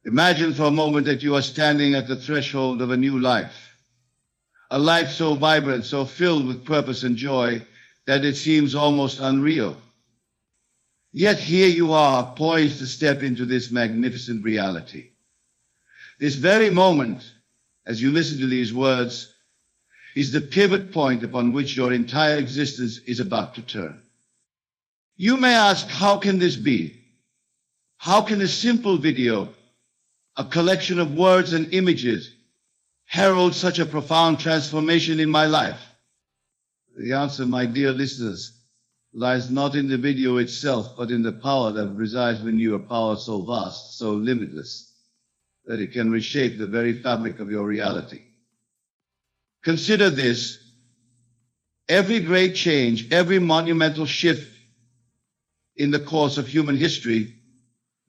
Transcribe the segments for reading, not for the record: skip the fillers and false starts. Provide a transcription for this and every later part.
Imagine for a moment that you are standing at the threshold of a new life. A life so vibrant, so filled with purpose and joy that it seems almost unreal. Yet here you are, poised to step into this magnificent reality. This very moment, as you listen to these words, is the pivot point upon which your entire existence is about to turn. You may ask, how can this be? How can a simple video, a collection of words and images, herald such a profound transformation in my life? The answer, my dear listeners, lies not in the video itself, but in the power that resides within you, a power so vast, so limitless, that it can reshape the very fabric of your reality. Consider this: every great change, every monumental shift in the course of human history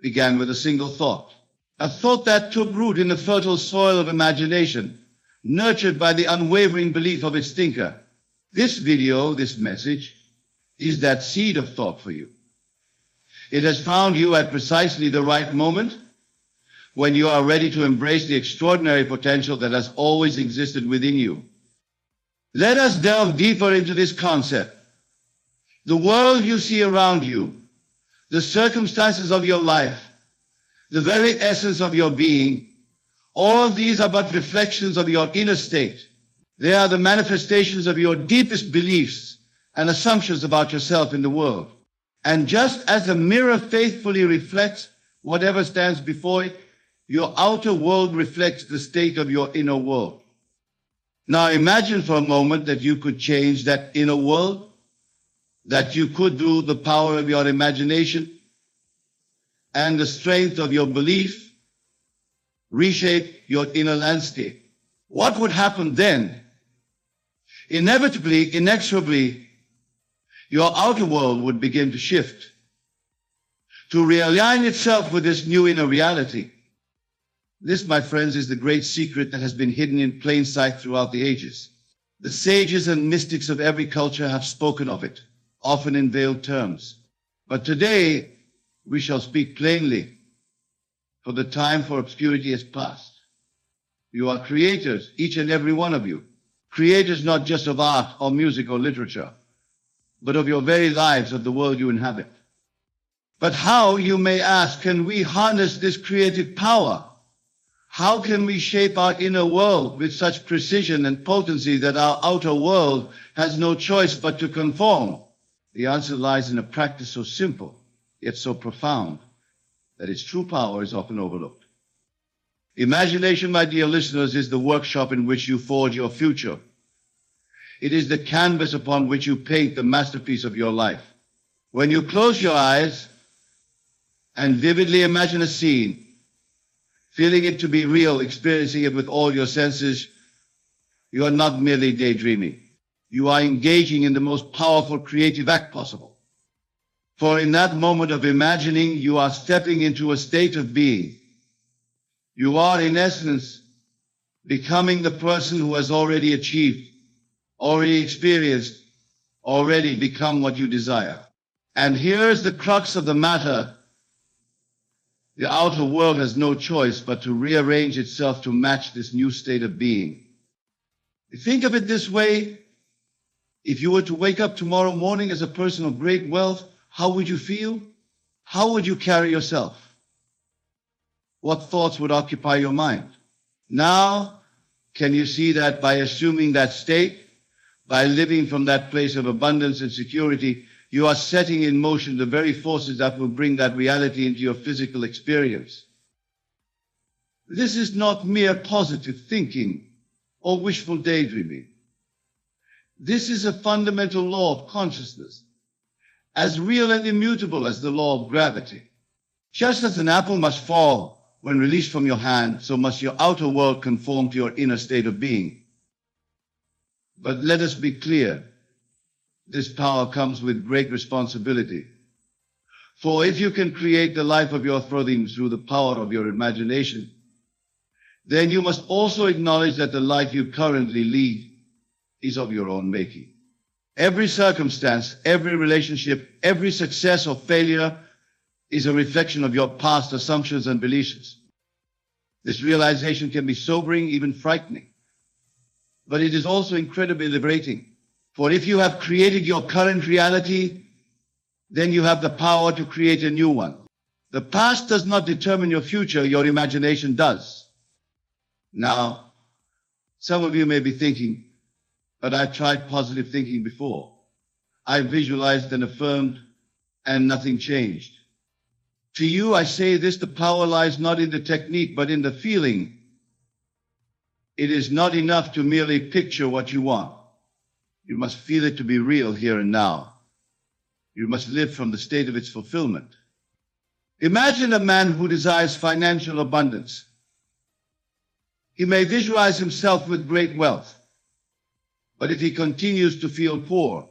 began with a single thought. A thought that took root in the fertile soil of imagination, nurtured by the unwavering belief of its thinker. This video, this message, is that seed of thought for you. It has found you at precisely the right moment, when you are ready to embrace the extraordinary potential that has always existed within you. Let us delve deeper into this concept. The world you see around you, the circumstances of your life, the very essence of your being, all of these are but reflections of your inner state. They are the manifestations of your deepest beliefs and assumptions about yourself in the world. And just as a mirror faithfully reflects whatever stands before it, your outer world reflects the state of your inner world. Now imagine for a moment that you could change that inner world, that you could, through the power of your imagination and the strength of your belief, reshape your inner landscape. What would happen then? Inevitably, inexorably, your outer world would begin to shift, to realign itself with this new inner reality. This, my friends, is the great secret that has been hidden in plain sight throughout the ages. The sages and mystics of every culture have spoken of it, often in veiled terms. But today, we shall speak plainly, for the time for obscurity has passed. You are creators, each and every one of you. Creators not just of art or music or literature, but of your very lives, of the world you inhabit. But how, you may ask, can we harness this creative power? How can we shape our inner world with such precision and potency that our outer world has no choice but to conform? The answer lies in a practice so simple, yet so profound, that its true power is often overlooked. Imagination, my dear listeners, is the workshop in which you forge your future. It is the canvas upon which you paint the masterpiece of your life. When you close your eyes and vividly imagine a scene, feeling it to be real, experiencing it with all your senses, you are not merely daydreaming. You are engaging in the most powerful creative act possible. For in that moment of imagining, you are stepping into a state of being. You are, in essence, becoming the person who has already achieved, already experienced, already become what you desire. And here's the crux of the matter. The outer world has no choice but to rearrange itself to match this new state of being. Think of it this way. If you were to wake up tomorrow morning as a person of great wealth, how would you feel? How would you carry yourself? What thoughts would occupy your mind? Now, can you see that by assuming that state, by living from that place of abundance and security, you are setting in motion the very forces that will bring that reality into your physical experience? This is not mere positive thinking or wishful daydreaming. This is a fundamental law of consciousness, as real and immutable as the law of gravity. Just as an apple must fall when released from your hand, so must your outer world conform to your inner state of being. But let us be clear, this power comes with great responsibility. For if you can create the life of your dreams through the power of your imagination, then you must also acknowledge that the life you currently lead is of your own making. Every circumstance, every relationship, every success or failure is a reflection of your past assumptions and beliefs. This realization can be sobering, even frightening. But it is also incredibly liberating. For if you have created your current reality, then you have the power to create a new one. The past does not determine your future, your imagination does. Now, some of you may be thinking, but I tried positive thinking before. I visualized and affirmed, and nothing changed. To you, I say this, the power lies not in the technique, but in the feeling. It is not enough to merely picture what you want. You must feel it to be real here and now. You must live from the state of its fulfillment. Imagine a man who desires financial abundance. He may visualize himself with great wealth, but if he continues to feel poor,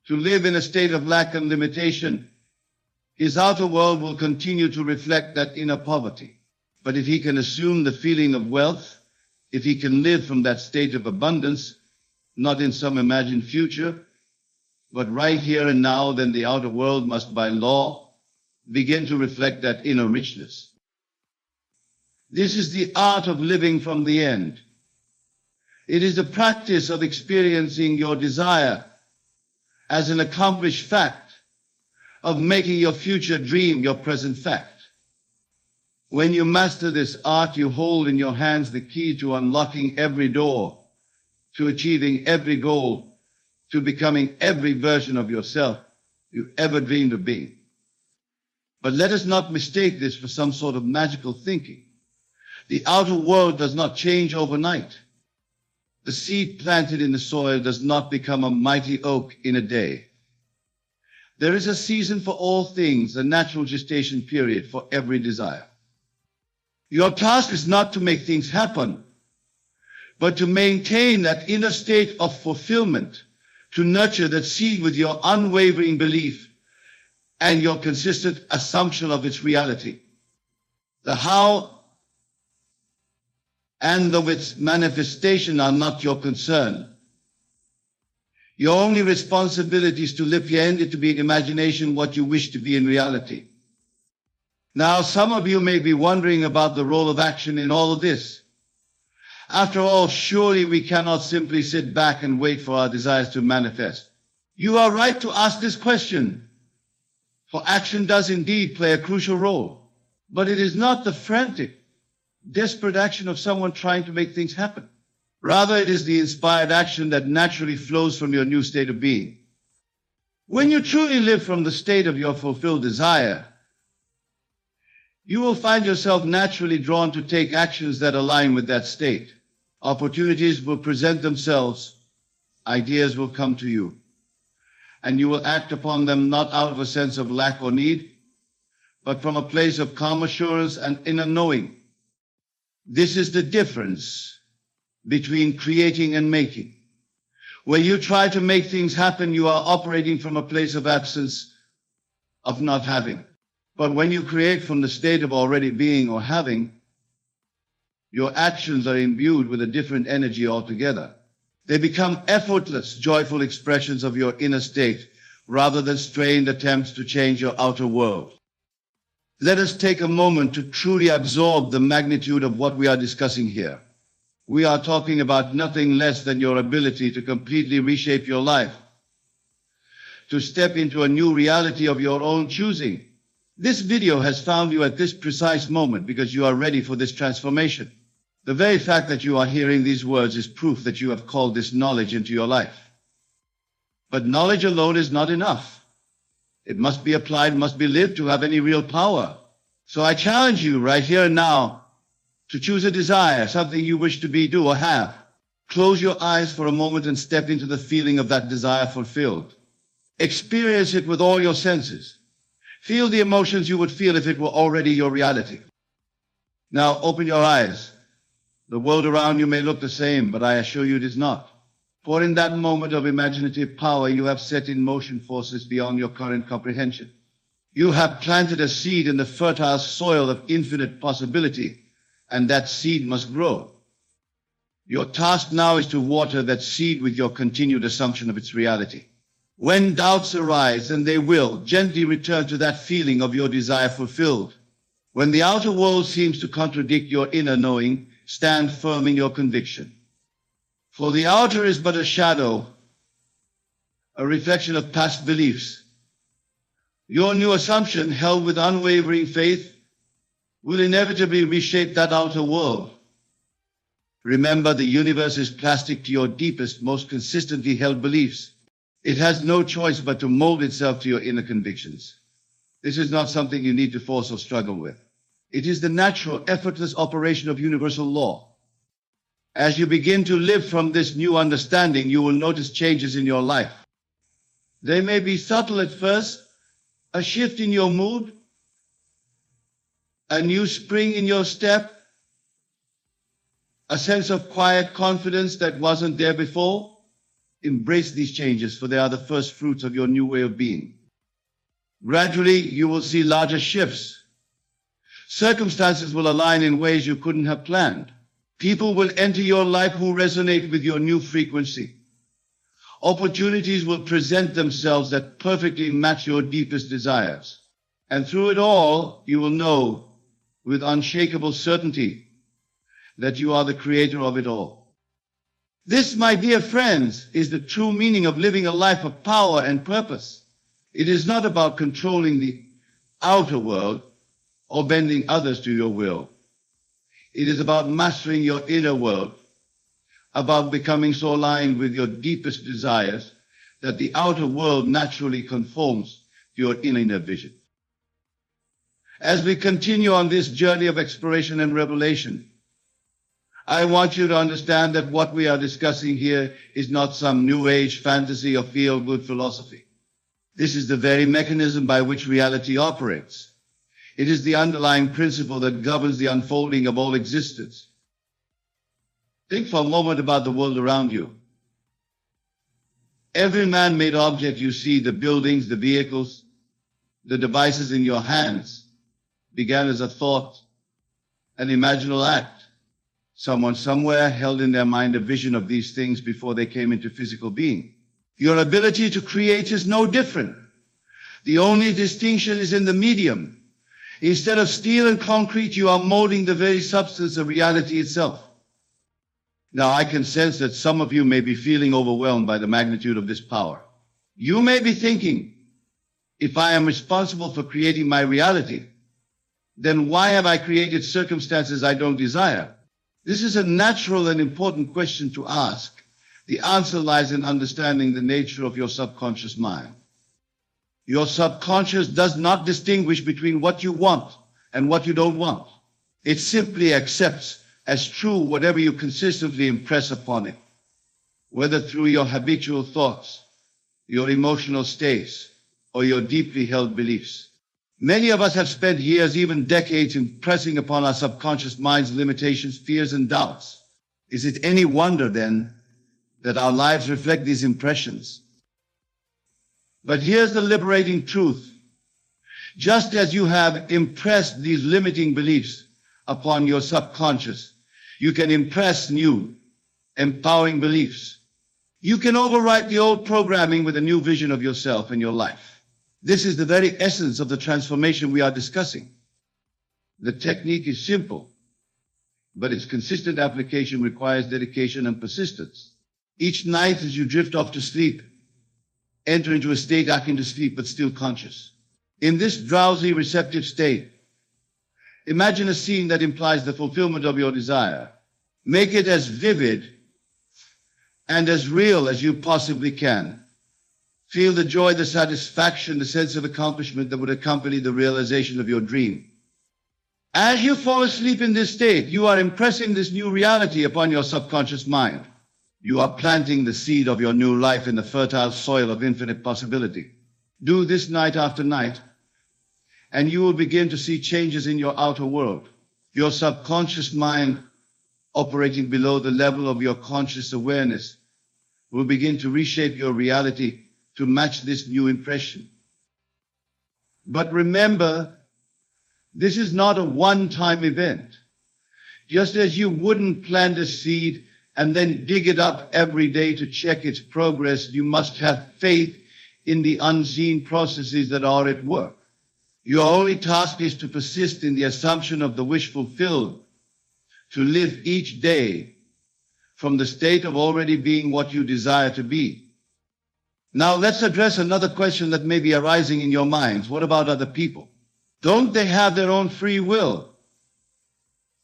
to live in a state of lack and limitation, his outer world will continue to reflect that inner poverty. But if he can assume the feeling of wealth, if he can live from that state of abundance, not in some imagined future, but right here and now, then the outer world must by law begin to reflect that inner richness. This is the art of living from the end. It is the practice of experiencing your desire as an accomplished fact, of making your future dream your present fact. When you master this art, you hold in your hands the key to unlocking every door, to achieving every goal, to becoming every version of yourself you ever dreamed of being. But let us not mistake this for some sort of magical thinking. The outer world does not change overnight. The seed planted in the soil does not become a mighty oak in a day. There is a season for all things, a natural gestation period for every desire. Your task is not to make things happen, but to maintain that inner state of fulfillment, to nurture that seed with your unwavering belief and your consistent assumption of its reality. The how and of its manifestation are not your concern. Your only responsibility is to lift your end to be in imagination what you wish to be in reality. Now, some of you may be wondering about the role of action in all of this. After all, surely we cannot simply sit back and wait for our desires to manifest. You are right to ask this question, for action does indeed play a crucial role. But it is not the frantic, desperate action of someone trying to make things happen. Rather, it is the inspired action that naturally flows from your new state of being. When you truly live from the state of your fulfilled desire, you will find yourself naturally drawn to take actions that align with that state. Opportunities will present themselves, ideas will come to you, and you will act upon them not out of a sense of lack or need, but from a place of calm assurance and inner knowing. This is the difference between creating and making. When you try to make things happen, you are operating from a place of absence, of not having. But when you create from the state of already being or having, your actions are imbued with a different energy altogether. They become effortless, joyful expressions of your inner state, rather than strained attempts to change your outer world. Let us take a moment to truly absorb the magnitude of what we are discussing here. We are talking about nothing less than your ability to completely reshape your life, to step into a new reality of your own choosing. This video has found you at this precise moment because you are ready for this transformation. The very fact that you are hearing these words is proof that you have called this knowledge into your life. But knowledge alone is not enough. It must be applied, must be lived to have any real power. So I challenge you right here and now to choose a desire, something you wish to be, do, or have. Close your eyes for a moment and step into the feeling of that desire fulfilled. Experience it with all your senses. Feel the emotions you would feel if it were already your reality. Now open your eyes. The world around you may look the same, but I assure you it is not. For in that moment of imaginative power, you have set in motion forces beyond your current comprehension. You have planted a seed in the fertile soil of infinite possibility, and that seed must grow. Your task now is to water that seed with your continued assumption of its reality. When doubts arise, and they will, gently return to that feeling of your desire fulfilled. When the outer world seems to contradict your inner knowing, stand firm in your conviction. For the outer is but a shadow, a reflection of past beliefs. Your new assumption, held with unwavering faith, will inevitably reshape that outer world. Remember, the universe is plastic to your deepest, most consistently held beliefs. It has no choice but to mold itself to your inner convictions. This is not something you need to force or struggle with. It is the natural, effortless operation of universal law. As you begin to live from this new understanding, you will notice changes in your life. They may be subtle at first, a shift in your mood, a new spring in your step, a sense of quiet confidence that wasn't there before. Embrace these changes, for they are the first fruits of your new way of being. Gradually, you will see larger shifts. Circumstances will align in ways you couldn't have planned. People will enter your life who resonate with your new frequency. Opportunities will present themselves that perfectly match your deepest desires. And through it all, you will know with unshakable certainty that you are the creator of it all. This, my dear friends, is the true meaning of living a life of power and purpose. It is not about controlling the outer world or bending others to your will. It is about mastering your inner world, about becoming so aligned with your deepest desires that the outer world naturally conforms to your inner vision. As we continue on this journey of exploration and revelation, I want you to understand that what we are discussing here is not some new age fantasy or feel-good philosophy. This is the very mechanism by which reality operates. It is the underlying principle that governs the unfolding of all existence. Think for a moment about the world around you. Every man-made object you see, the buildings, the vehicles, the devices in your hands, began as a thought, an imaginal act. Someone somewhere held in their mind a vision of these things before they came into physical being. Your ability to create is no different. The only distinction is in the medium. Instead of steel and concrete, you are molding the very substance of reality itself. Now, I can sense that some of you may be feeling overwhelmed by the magnitude of this power. You may be thinking, if I am responsible for creating my reality, then why have I created circumstances I don't desire? This is a natural and important question to ask. The answer lies in understanding the nature of your subconscious mind. Your subconscious does not distinguish between what you want and what you don't want. It simply accepts as true whatever you consistently impress upon it, whether through your habitual thoughts, your emotional states, or your deeply held beliefs. Many of us have spent years, even decades, impressing upon our subconscious mind's limitations, fears, and doubts. Is it any wonder, then, that our lives reflect these impressions? But here's the liberating truth. Just as you have impressed these limiting beliefs upon your subconscious, you can impress new, empowering beliefs. You can overwrite the old programming with a new vision of yourself and your life. This is the very essence of the transformation we are discussing. The technique is simple, but its consistent application requires dedication and persistence. Each night as you drift off to sleep, enter into a state akin to sleep but still conscious. In this drowsy, receptive state, imagine a scene that implies the fulfillment of your desire. Make it as vivid and as real as you possibly can. Feel the joy, the satisfaction, the sense of accomplishment that would accompany the realization of your dream. As you fall asleep in this state, you are impressing this new reality upon your subconscious mind. You are planting the seed of your new life in the fertile soil of infinite possibility. Do this night after night, and you will begin to see changes in your outer world. Your subconscious mind, operating below the level of your conscious awareness, will begin to reshape your reality to match this new impression. But remember, this is not a one-time event. Just as you wouldn't plant a seed and then dig it up every day to check its progress, you must have faith in the unseen processes that are at work. Your only task is to persist in the assumption of the wish fulfilled, to live each day from the state of already being what you desire to be. Now let's address another question that may be arising in your minds. What about other people? Don't they have their own free will?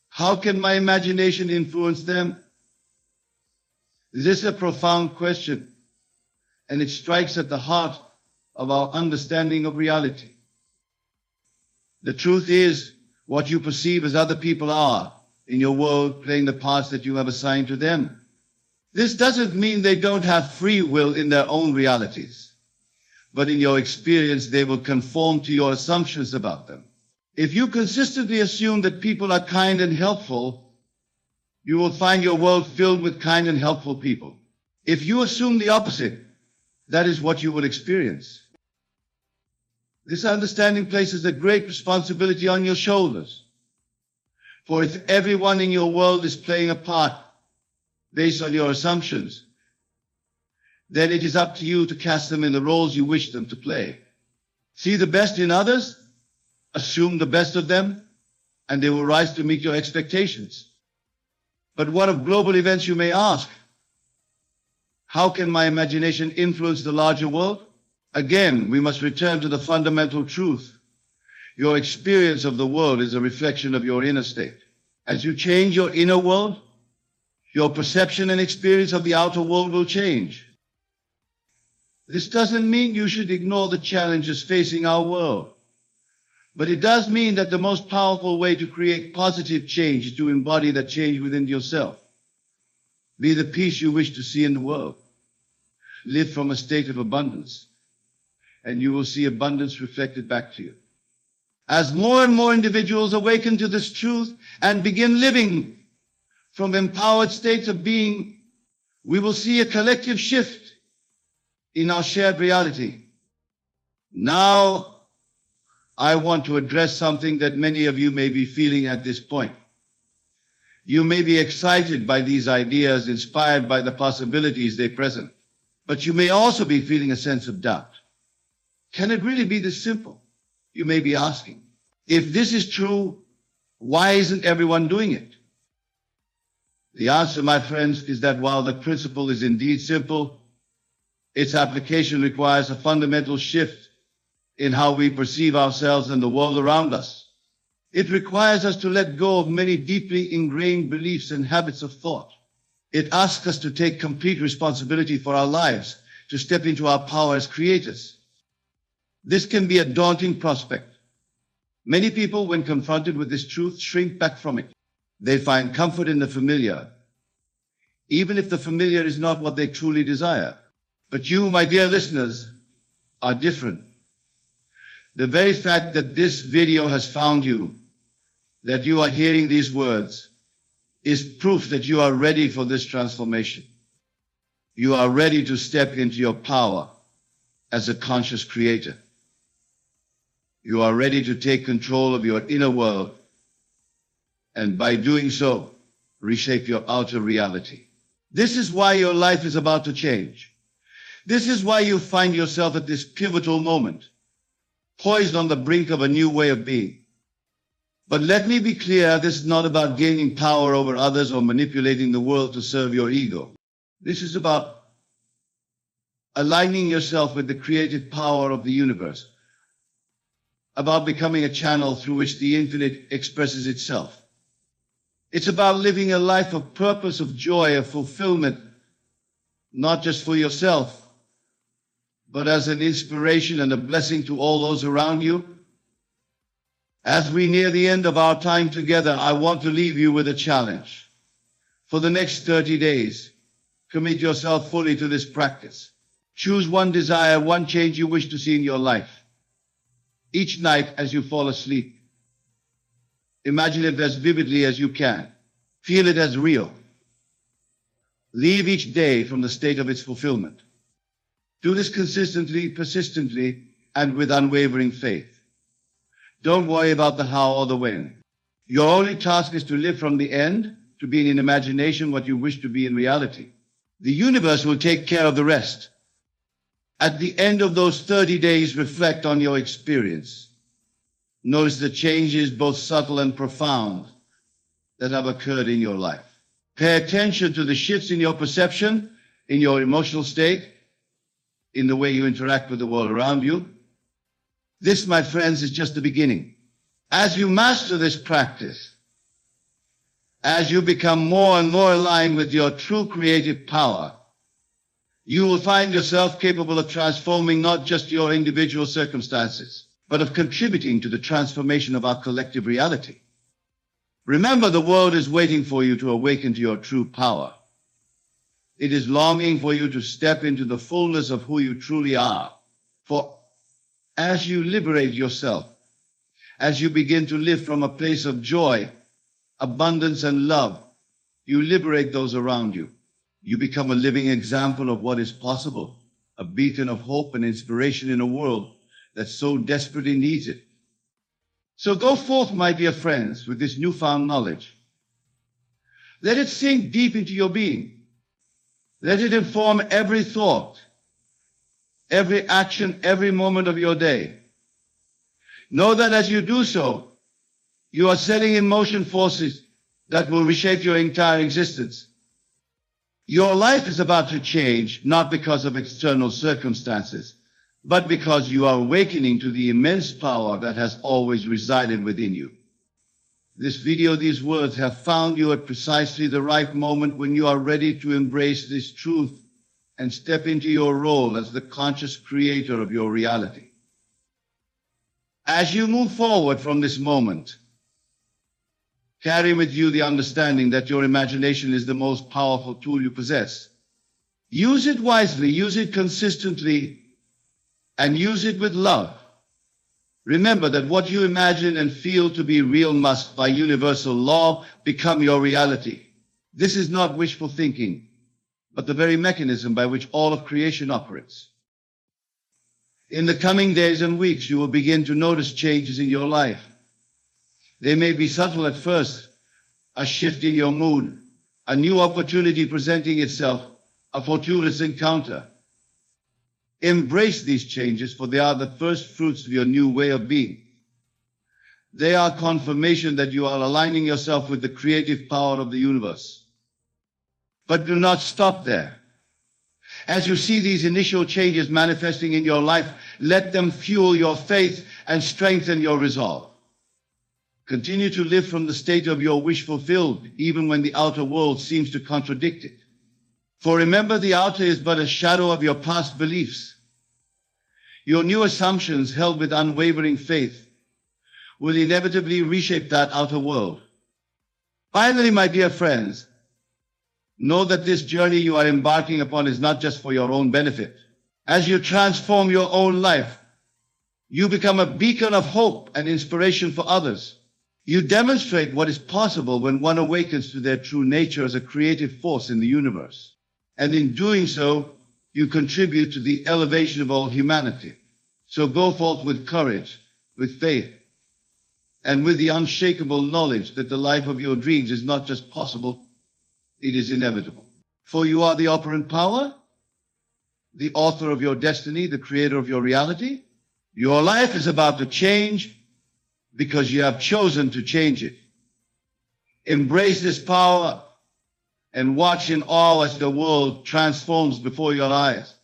How can my imagination influence them? This is a profound question, and it strikes at the heart of our understanding of reality. The truth is, what you perceive as other people are in your world playing the parts that you have assigned to them. This doesn't mean they don't have free will in their own realities, but in your experience, they will conform to your assumptions about them. If you consistently assume that people are kind and helpful, you will find your world filled with kind and helpful people. If you assume the opposite, that is what you will experience. This understanding places a great responsibility on your shoulders. For if everyone in your world is playing a part based on your assumptions, then it is up to you to cast them in the roles you wish them to play. See the best in others, assume the best of them, and they will rise to meet your expectations. But what of global events, you may ask? How can my imagination influence the larger world? Again, we must return to the fundamental truth. Your experience of the world is a reflection of your inner state. As you change your inner world, your perception and experience of the outer world will change. This doesn't mean you should ignore the challenges facing our world, but it does mean that the most powerful way to create positive change is to embody that change within yourself. Be the peace you wish to see in the world. Live from a state of abundance, and you will see abundance reflected back to you. As more and more individuals awaken to this truth and begin living from empowered states of being, we will see a collective shift in our shared reality. Now, I want to address something that many of you may be feeling at this point. You may be excited by these ideas, inspired by the possibilities they present, but you may also be feeling a sense of doubt. Can it really be this simple? You may be asking. If this is true, why isn't everyone doing it? The answer, my friends, is that while the principle is indeed simple, its application requires a fundamental shift in how we perceive ourselves and the world around us. It requires us to let go of many deeply ingrained beliefs and habits of thought. It asks us to take complete responsibility for our lives, to step into our power as creators. This can be a daunting prospect. Many people, when confronted with this truth, shrink back from it. They find comfort in the familiar, even if the familiar is not what they truly desire. But you, my dear listeners, are different. The very fact that this video has found you, that you are hearing these words, is proof that you are ready for this transformation. You are ready to step into your power as a conscious creator. You are ready to take control of your inner world, and by doing so, reshape your outer reality. This is why your life is about to change. This is why you find yourself at this pivotal moment, poised on the brink of a new way of being. But let me be clear, this is not about gaining power over others or manipulating the world to serve your ego. This is about aligning yourself with the creative power of the universe, about becoming a channel through which the infinite expresses itself. It's about living a life of purpose, of joy, of fulfillment, not just for yourself, but as an inspiration and a blessing to all those around you. As we near the end of our time together, I want to leave you with a challenge. For the next 30 days, commit yourself fully to this practice. Choose one desire, one change you wish to see in your life. Each night as you fall asleep, imagine it as vividly as you can. Feel it as real. Leave each day from the state of its fulfillment. Do this consistently, persistently, and with unwavering faith. Don't worry about the how or the when. Your only task is to live from the end, to be in imagination what you wish to be in reality. The universe will take care of the rest. At the end of those 30 days, reflect on your experience. Notice the changes, both subtle and profound, that have occurred in your life. Pay attention to the shifts in your perception, in your emotional state, in the way you interact with the world around you. This, my friends, is just the beginning. As you master this practice, as you become more and more aligned with your true creative power, you will find yourself capable of transforming not just your individual circumstances, but of contributing to the transformation of our collective reality. Remember, the world is waiting for you to awaken to your true power. It is longing for you to step into the fullness of who you truly are. For as you liberate yourself, as you begin to live from a place of joy, abundance, and love, you liberate those around you. You become a living example of what is possible, a beacon of hope and inspiration in a world that so desperately needs it. So go forth, my dear friends, with this newfound knowledge. Let it sink deep into your being. Let it inform every thought, every action, every moment of your day. Know that as you do so, you are setting in motion forces that will reshape your entire existence. Your life is about to change, not because of external circumstances, but because you are awakening to the immense power that has always resided within you. This video, these words have found you at precisely the right moment when you are ready to embrace this truth and step into your role as the conscious creator of your reality. As you move forward from this moment, carry with you the understanding that your imagination is the most powerful tool you possess. Use it wisely, use it consistently, and use it with love. Remember that what you imagine and feel to be real must, by universal law, become your reality. This is not wishful thinking, but the very mechanism by which all of creation operates. In the coming days and weeks, you will begin to notice changes in your life. They may be subtle at first, a shift in your mood, a new opportunity presenting itself, a fortuitous encounter. Embrace these changes, for they are the first fruits of your new way of being. They are confirmation that you are aligning yourself with the creative power of the universe. But do not stop there. As you see these initial changes manifesting in your life, let them fuel your faith and strengthen your resolve. Continue to live from the state of your wish fulfilled, even when the outer world seems to contradict it. For remember, the outer is but a shadow of your past beliefs. Your new assumptions, held with unwavering faith, will inevitably reshape that outer world. Finally, my dear friends, know that this journey you are embarking upon is not just for your own benefit. As you transform your own life, you become a beacon of hope and inspiration for others. You demonstrate what is possible when one awakens to their true nature as a creative force in the universe. And in doing so, you contribute to the elevation of all humanity. So go forth with courage, with faith, and with the unshakable knowledge that the life of your dreams is not just possible, it is inevitable. For you are the operant power, the author of your destiny, the creator of your reality. Your life is about to change because you have chosen to change it. Embrace this power and watch in awe as the world transforms before your eyes.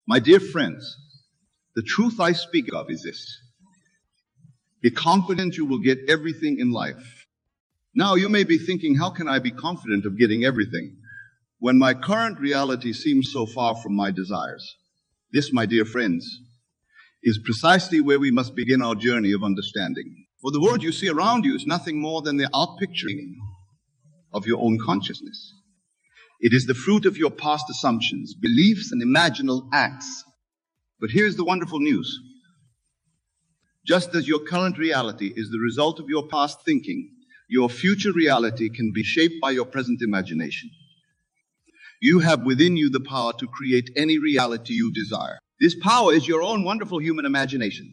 My dear friends, the truth I speak of is this. Be confident you will get everything in life. Now you may be thinking, how can I be confident of getting everything when my current reality seems so far from my desires? This, my dear friends, is precisely where we must begin our journey of understanding. For the world you see around you is nothing more than the outpicturing of your own consciousness. It is the fruit of your past assumptions, beliefs, and imaginal acts. But here's the wonderful news. Just as your current reality is the result of your past thinking, your future reality can be shaped by your present imagination. You have within you the power to create any reality you desire. This power is your own wonderful human imagination.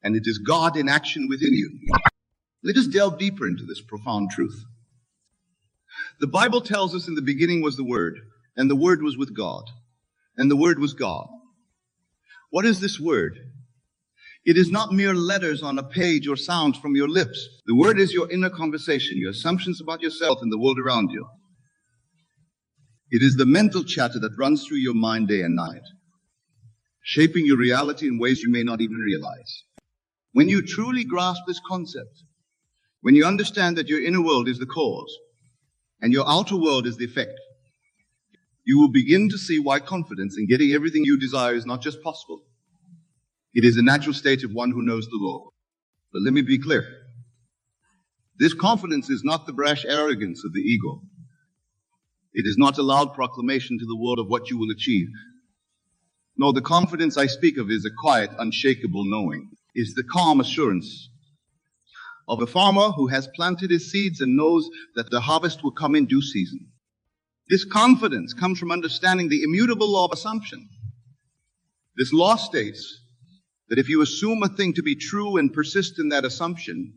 And it is God in action within you. Let us delve deeper into this profound truth. The Bible tells us in the beginning was the Word, and the Word was with God, and the Word was God. What is this word? It is not mere letters on a page or sounds from your lips. The word is your inner conversation, your assumptions about yourself and the world around you. It is the mental chatter that runs through your mind day and night, shaping your reality in ways you may not even realize. When you truly grasp this concept, when you understand that your inner world is the cause and your outer world is the effect, you will begin to see why confidence in getting everything you desire is not just possible. It is a natural state of one who knows the law. But let me be clear. This confidence is not the brash arrogance of the ego. It is not a loud proclamation to the world of what you will achieve. No, the confidence I speak of is a quiet, unshakable knowing. Is the calm assurance of a farmer who has planted his seeds and knows that the harvest will come in due season. This confidence comes from understanding the immutable law of assumption. This law states that if you assume a thing to be true and persist in that assumption,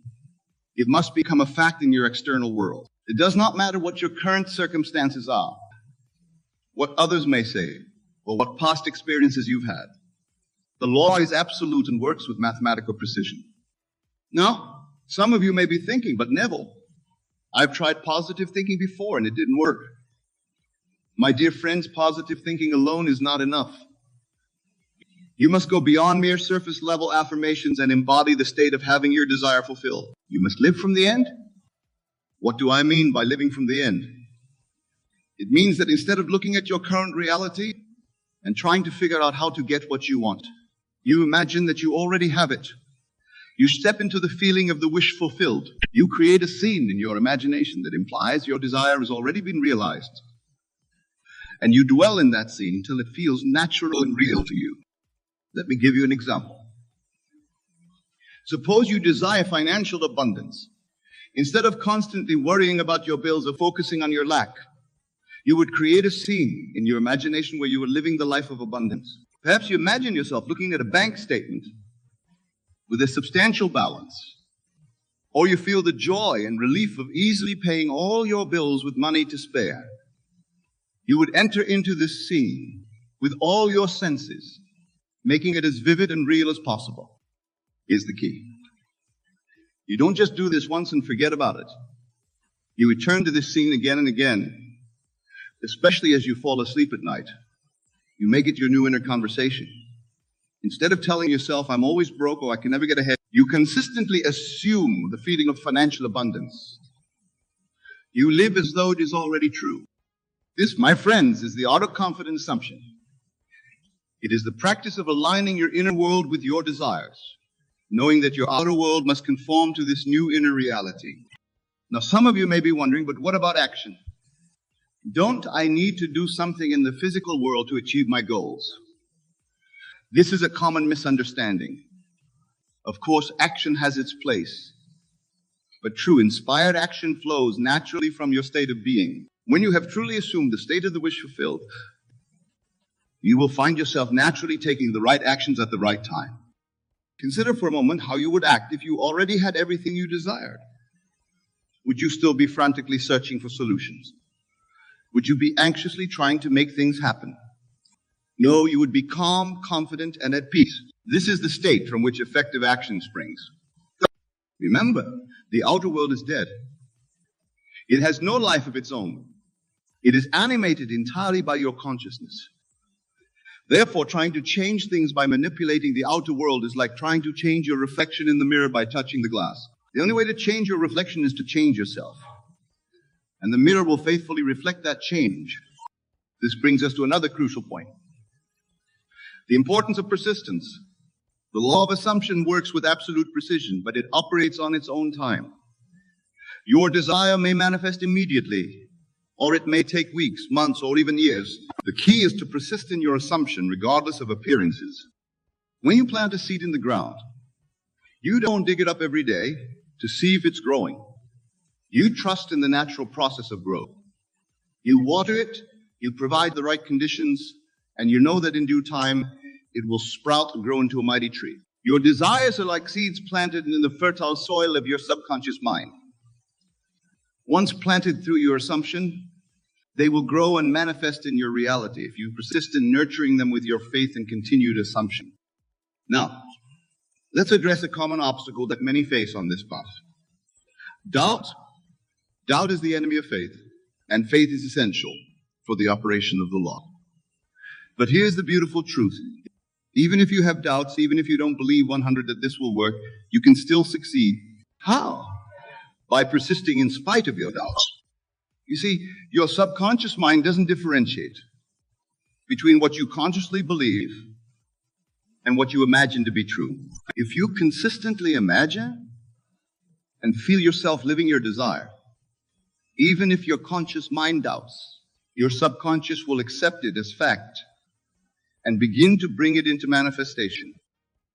it must become a fact in your external world. It does not matter what your current circumstances are, what others may say, or what past experiences you've had. The law is absolute and works with mathematical precision. Now, some of you may be thinking, but Neville, I've tried positive thinking before and it didn't work. My dear friends, positive thinking alone is not enough. You must go beyond mere surface level affirmations and embody the state of having your desire fulfilled. You must live from the end. What do I mean by living from the end? It means that instead of looking at your current reality and trying to figure out how to get what you want, you imagine that you already have it. You step into the feeling of the wish fulfilled. You create a scene in your imagination that implies your desire has already been realized. And you dwell in that scene until it feels natural and real to you. Let me give you an example. Suppose you desire financial abundance. Instead of constantly worrying about your bills or focusing on your lack, you would create a scene in your imagination where you are living the life of abundance. Perhaps you imagine yourself looking at a bank statement with a substantial balance, or you feel the joy and relief of easily paying all your bills with money to spare. You would enter into this scene with all your senses, making it as vivid and real as possible. Here's the key. You don't just do this once and forget about it. You return to this scene again and again, especially as you fall asleep at night. You make it your new inner conversation. Instead of telling yourself, I'm always broke or I can never get ahead, you consistently assume the feeling of financial abundance. You live as though it is already true. This, my friends, is the art of confident assumption. It is the practice of aligning your inner world with your desires, knowing that your outer world must conform to this new inner reality. Now, some of you may be wondering, but what about action? Don't I need to do something in the physical world to achieve my goals? This is a common misunderstanding. Of course, action has its place, but true inspired action flows naturally from your state of being. When you have truly assumed the state of the wish fulfilled, you will find yourself naturally taking the right actions at the right time. Consider for a moment how you would act if you already had everything you desired. Would you still be frantically searching for solutions? Would you be anxiously trying to make things happen? No, you would be calm, confident, and at peace. This is the state from which effective action springs. Remember, the outer world is dead. It has no life of its own. It is animated entirely by your consciousness. Therefore, trying to change things by manipulating the outer world is like trying to change your reflection in the mirror by touching the glass. The only way to change your reflection is to change yourself. And the mirror will faithfully reflect that change. This brings us to another crucial point. The importance of persistence. The law of assumption works with absolute precision, but it operates on its own time. Your desire may manifest immediately, or it may take weeks, months, or even years. The key is to persist in your assumption regardless of appearances. When you plant a seed in the ground, you don't dig it up every day to see if it's growing. You trust in the natural process of growth. You water it, you provide the right conditions, and you know that in due time it will sprout and grow into a mighty tree. Your desires are like seeds planted in the fertile soil of your subconscious mind. Once planted through your assumption, they will grow and manifest in your reality if you persist in nurturing them with your faith and continued assumption. Now, let's address a common obstacle that many face on this path. Doubt. Doubt is the enemy of faith, and faith is essential for the operation of the law. But here's the beautiful truth. Even if you have doubts, even if you don't believe 100 that this will work, you can still succeed. How? By persisting in spite of your doubts. You see, your subconscious mind doesn't differentiate between what you consciously believe and what you imagine to be true. If you consistently imagine and feel yourself living your desire, even if your conscious mind doubts, your subconscious will accept it as fact and begin to bring it into manifestation.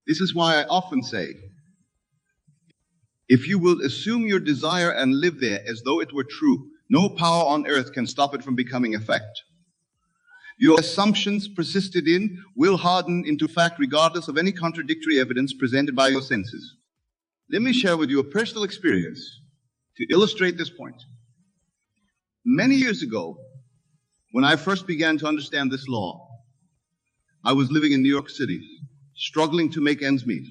This is why I often say, if you will assume your desire and live there as though it were true, no power on earth can stop it from becoming a fact. Your assumptions persisted in will harden into fact regardless of any contradictory evidence presented by your senses. Let me share with you a personal experience to illustrate this point. Many years ago, when I first began to understand this law, I was living in New York City, struggling to make ends meet.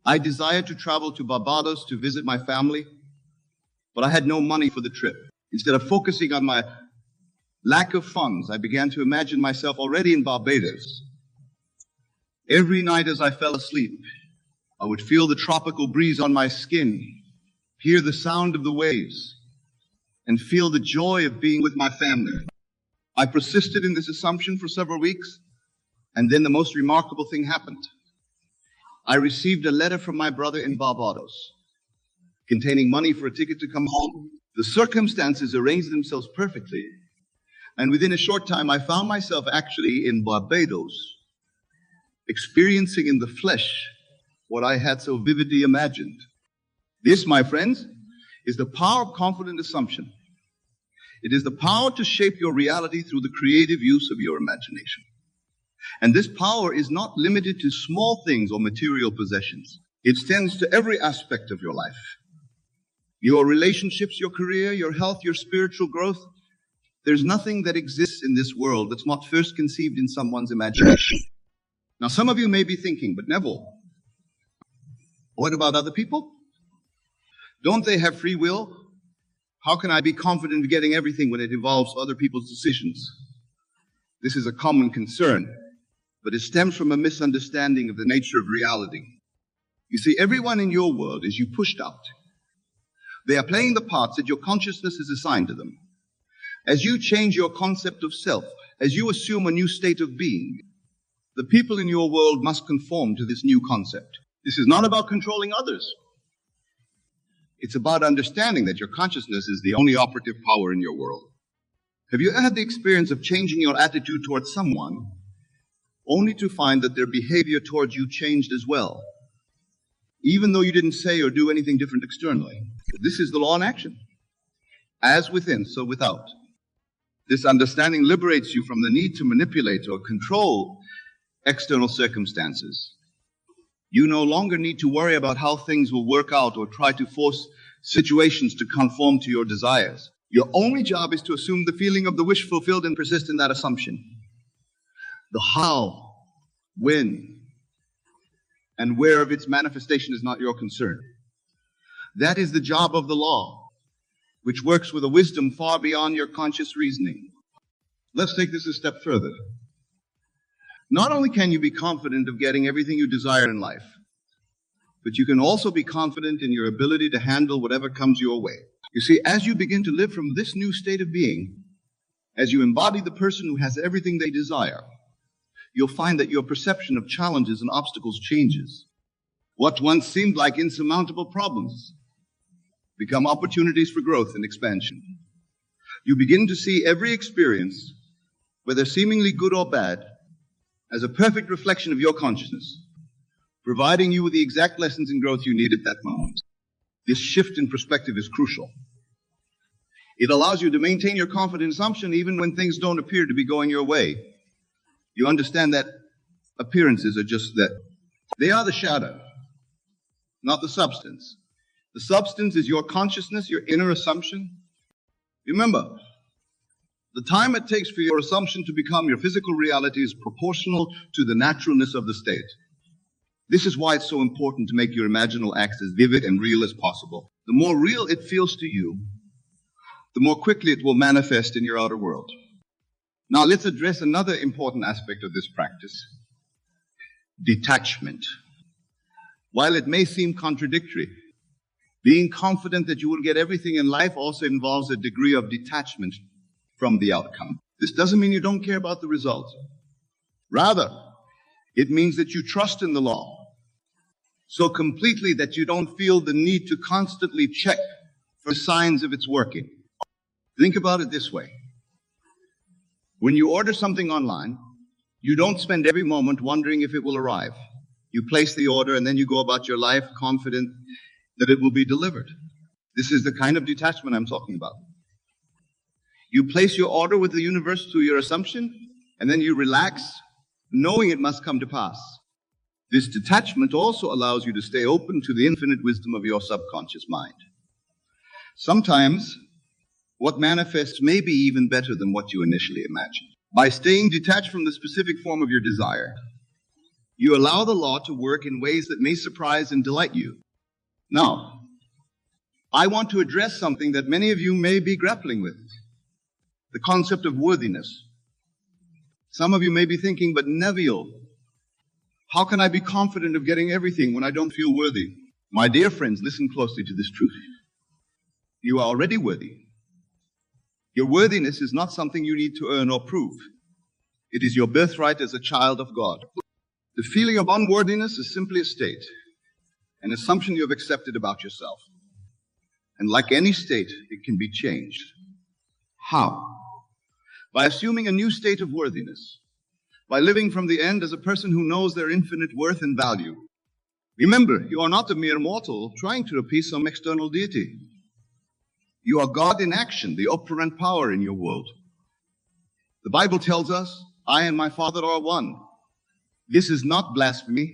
I desired to travel to Barbados to visit my family, but I had no money for the trip. Instead of focusing on my lack of funds, I began to imagine myself already in Barbados. Every night as I fell asleep, I would feel the tropical breeze on my skin, hear the sound of the waves, and feel the joy of being with my family. I persisted in this assumption for several weeks, and then the most remarkable thing happened. I received a letter from my brother in Barbados containing money for a ticket to come home. The circumstances arranged themselves perfectly, and within a short time I found myself actually in Barbados, experiencing in the flesh what I had so vividly imagined. This, my friends, is the power of confident assumption. It is the power to shape your reality through the creative use of your imagination. And this power is not limited to small things or material possessions. It extends to every aspect of your life. Your relationships, your career, your health, your spiritual growth. There's nothing that exists in this world that's not first conceived in someone's imagination. Now, some of you may be thinking, but Neville, what about other people? Don't they have free will? How can I be confident of getting everything when it involves other people's decisions? This is a common concern, but it stems from a misunderstanding of the nature of reality. You see, everyone in your world is you pushed out. They are playing the parts that your consciousness has assigned to them. As you change your concept of self, as you assume a new state of being, the people in your world must conform to this new concept. This is not about controlling others. It's about understanding that your consciousness is the only operative power in your world. Have you ever had the experience of changing your attitude towards someone only to find that their behavior towards you changed as well, even though you didn't say or do anything different externally? This is the law in action. As within, so without. This understanding liberates you from the need to manipulate or control external circumstances. You no longer need to worry about how things will work out or try to force situations to conform to your desires. Your only job is to assume the feeling of the wish fulfilled and persist in that assumption. The how, when, and where of its manifestation is not your concern. That is the job of the law, which works with a wisdom far beyond your conscious reasoning. Let's take this a step further. Not only can you be confident of getting everything you desire in life, but you can also be confident in your ability to handle whatever comes your way. You see, as you begin to live from this new state of being, as you embody the person who has everything they desire, you'll find that your perception of challenges and obstacles changes. What once seemed like insurmountable problems become opportunities for growth and expansion. You begin to see every experience, whether seemingly good or bad, as a perfect reflection of your consciousness, providing you with the exact lessons and growth you need at that moment. This shift in perspective is crucial. It allows you to maintain your confident assumption even when things don't appear to be going your way. You understand that appearances are just that. They are the shadow, not the substance. The substance is your consciousness, your inner assumption. Remember, the time it takes for your assumption to become your physical reality is proportional to the naturalness of the state. This is why it's so important to make your imaginal acts as vivid and real as possible. The more real it feels to you, the more quickly it will manifest in your outer world. Now let's address another important aspect of this practice: detachment. While it may seem contradictory, being confident that you will get everything in life also involves a degree of detachment from the outcome. This doesn't mean you don't care about the result. Rather, it means that you trust in the law so completely that you don't feel the need to constantly check for signs of its working. Think about it this way. When you order something online, you don't spend every moment wondering if it will arrive. You place the order and then you go about your life confident that it will be delivered. This is the kind of detachment I'm talking about. You place your order with the universe through your assumption, and then you relax, knowing it must come to pass. This detachment also allows you to stay open to the infinite wisdom of your subconscious mind. Sometimes, what manifests may be even better than what you initially imagined. By staying detached from the specific form of your desire, you allow the law to work in ways that may surprise and delight you. Now, I want to address something that many of you may be grappling with: the concept of worthiness. Some of you may be thinking, but Neville, how can I be confident of getting everything when I don't feel worthy? My dear friends, listen closely to this truth. You are already worthy. Your worthiness is not something you need to earn or prove. It is your birthright as a child of God. The feeling of unworthiness is simply a state, an assumption you have accepted about yourself. And like any state, it can be changed. How? By assuming a new state of worthiness, by living from the end as a person who knows their infinite worth and value. Remember, you are not a mere mortal trying to appease some external deity. You are God in action, the operant power in your world. The Bible tells us, I and my Father are one. This is not blasphemy.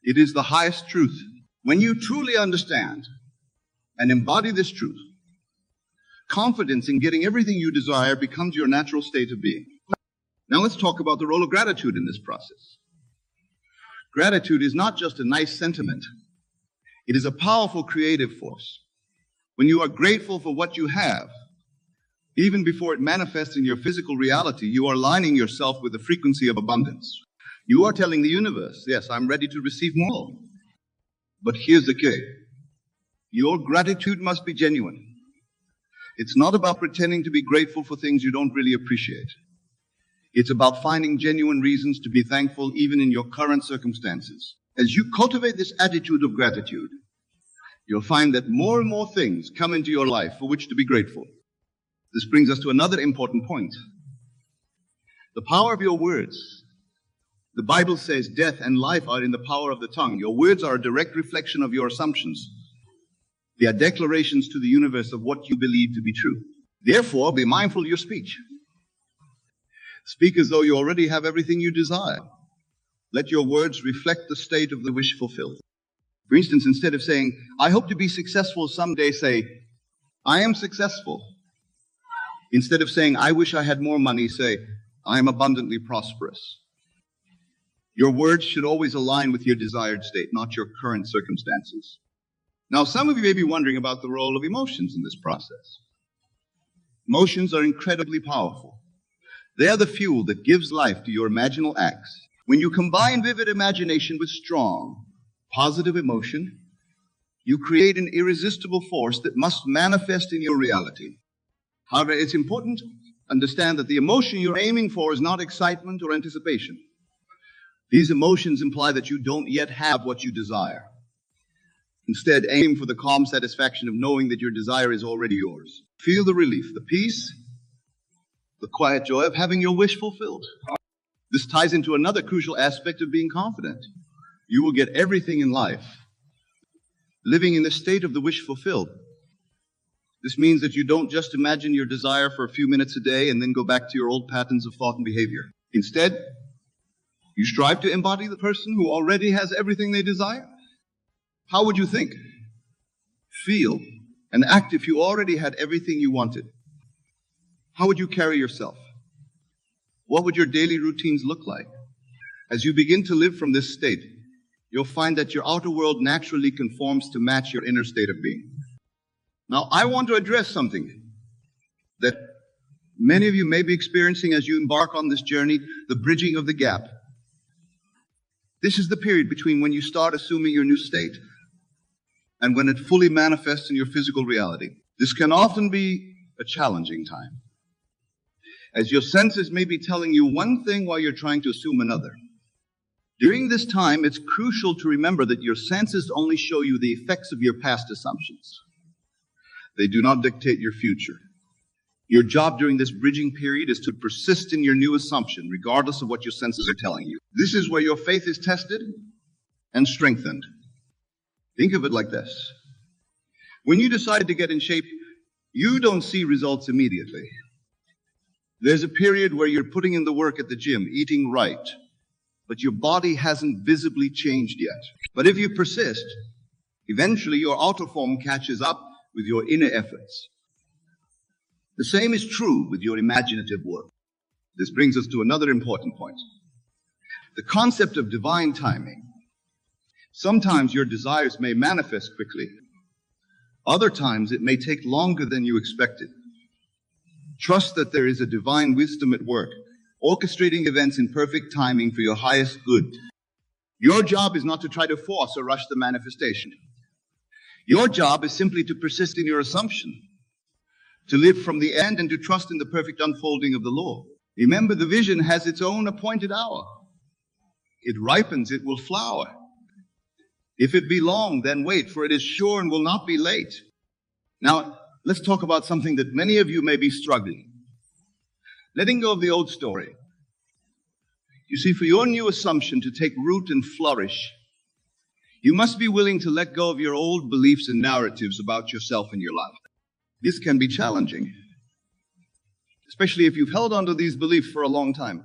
It is the highest truth. When you truly understand and embody this truth, confidence in getting everything you desire becomes your natural state of being. Now let's talk about the role of gratitude in this process. Gratitude is not just a nice sentiment. It is a powerful creative force. When you are grateful for what you have, even before it manifests in your physical reality, you are aligning yourself with the frequency of abundance. You are telling the universe, yes, I'm ready to receive more. But here's the key. Your gratitude must be genuine. It's not about pretending to be grateful for things you don't really appreciate. It's about finding genuine reasons to be thankful even in your current circumstances. As you cultivate this attitude of gratitude, you'll find that more and more things come into your life for which to be grateful. This brings us to another important point. The power of your words. The Bible says death and life are in the power of the tongue. Your words are a direct reflection of your assumptions. They are declarations to the universe of what you believe to be true. Therefore, be mindful of your speech. Speak as though you already have everything you desire. Let your words reflect the state of the wish fulfilled. For instance, instead of saying, I hope to be successful someday, say, I am successful. Instead of saying, I wish I had more money, say, I am abundantly prosperous. Your words should always align with your desired state, not your current circumstances. Now, some of you may be wondering about the role of emotions in this process. Emotions are incredibly powerful. They are the fuel that gives life to your imaginal acts. When you combine vivid imagination with strong, positive emotion, you create an irresistible force that must manifest in your reality. However, it's important to understand that the emotion you're aiming for is not excitement or anticipation. These emotions imply that you don't yet have what you desire. Instead, aim for the calm satisfaction of knowing that your desire is already yours. Feel the relief, the peace, the quiet joy of having your wish fulfilled. This ties into another crucial aspect of being confident. You will get everything in life. Living in the state of the wish fulfilled. This means that you don't just imagine your desire for a few minutes a day and then go back to your old patterns of thought and behavior. Instead, you strive to embody the person who already has everything they desire. How would you think, feel, and act if you already had everything you wanted? How would you carry yourself? What would your daily routines look like? As you begin to live from this state, you'll find that your outer world naturally conforms to match your inner state of being. Now, I want to address something that many of you may be experiencing as you embark on this journey, the bridging of the gap. This is the period between when you start assuming your new state and when it fully manifests in your physical reality. This can often be a challenging time, as your senses may be telling you one thing while you're trying to assume another. During this time, it's crucial to remember that your senses only show you the effects of your past assumptions. They do not dictate your future. Your job during this bridging period is to persist in your new assumption, regardless of what your senses are telling you. This is where your faith is tested and strengthened. Think of it like this. When you decide to get in shape, you don't see results immediately. There's a period where you're putting in the work at the gym, eating right, but your body hasn't visibly changed yet. But if you persist, eventually your outer form catches up with your inner efforts. The same is true with your imaginative work. This brings us to another important point. The concept of divine timing. Sometimes your desires may manifest quickly. Other times it may take longer than you expected. Trust that there is a divine wisdom at work, orchestrating events in perfect timing for your highest good. Your job is not to try to force or rush the manifestation. Your job is simply to persist in your assumption, to live from the end and to trust in the perfect unfolding of the law. Remember, the vision has its own appointed hour. It ripens, it will flower. If it be long, then wait, for it is sure and will not be late. Now, let's talk about something that many of you may be struggling. Letting go of the old story. You see, for your new assumption to take root and flourish, you must be willing to let go of your old beliefs and narratives about yourself and your life. This can be challenging, especially if you've held on to these beliefs for a long time.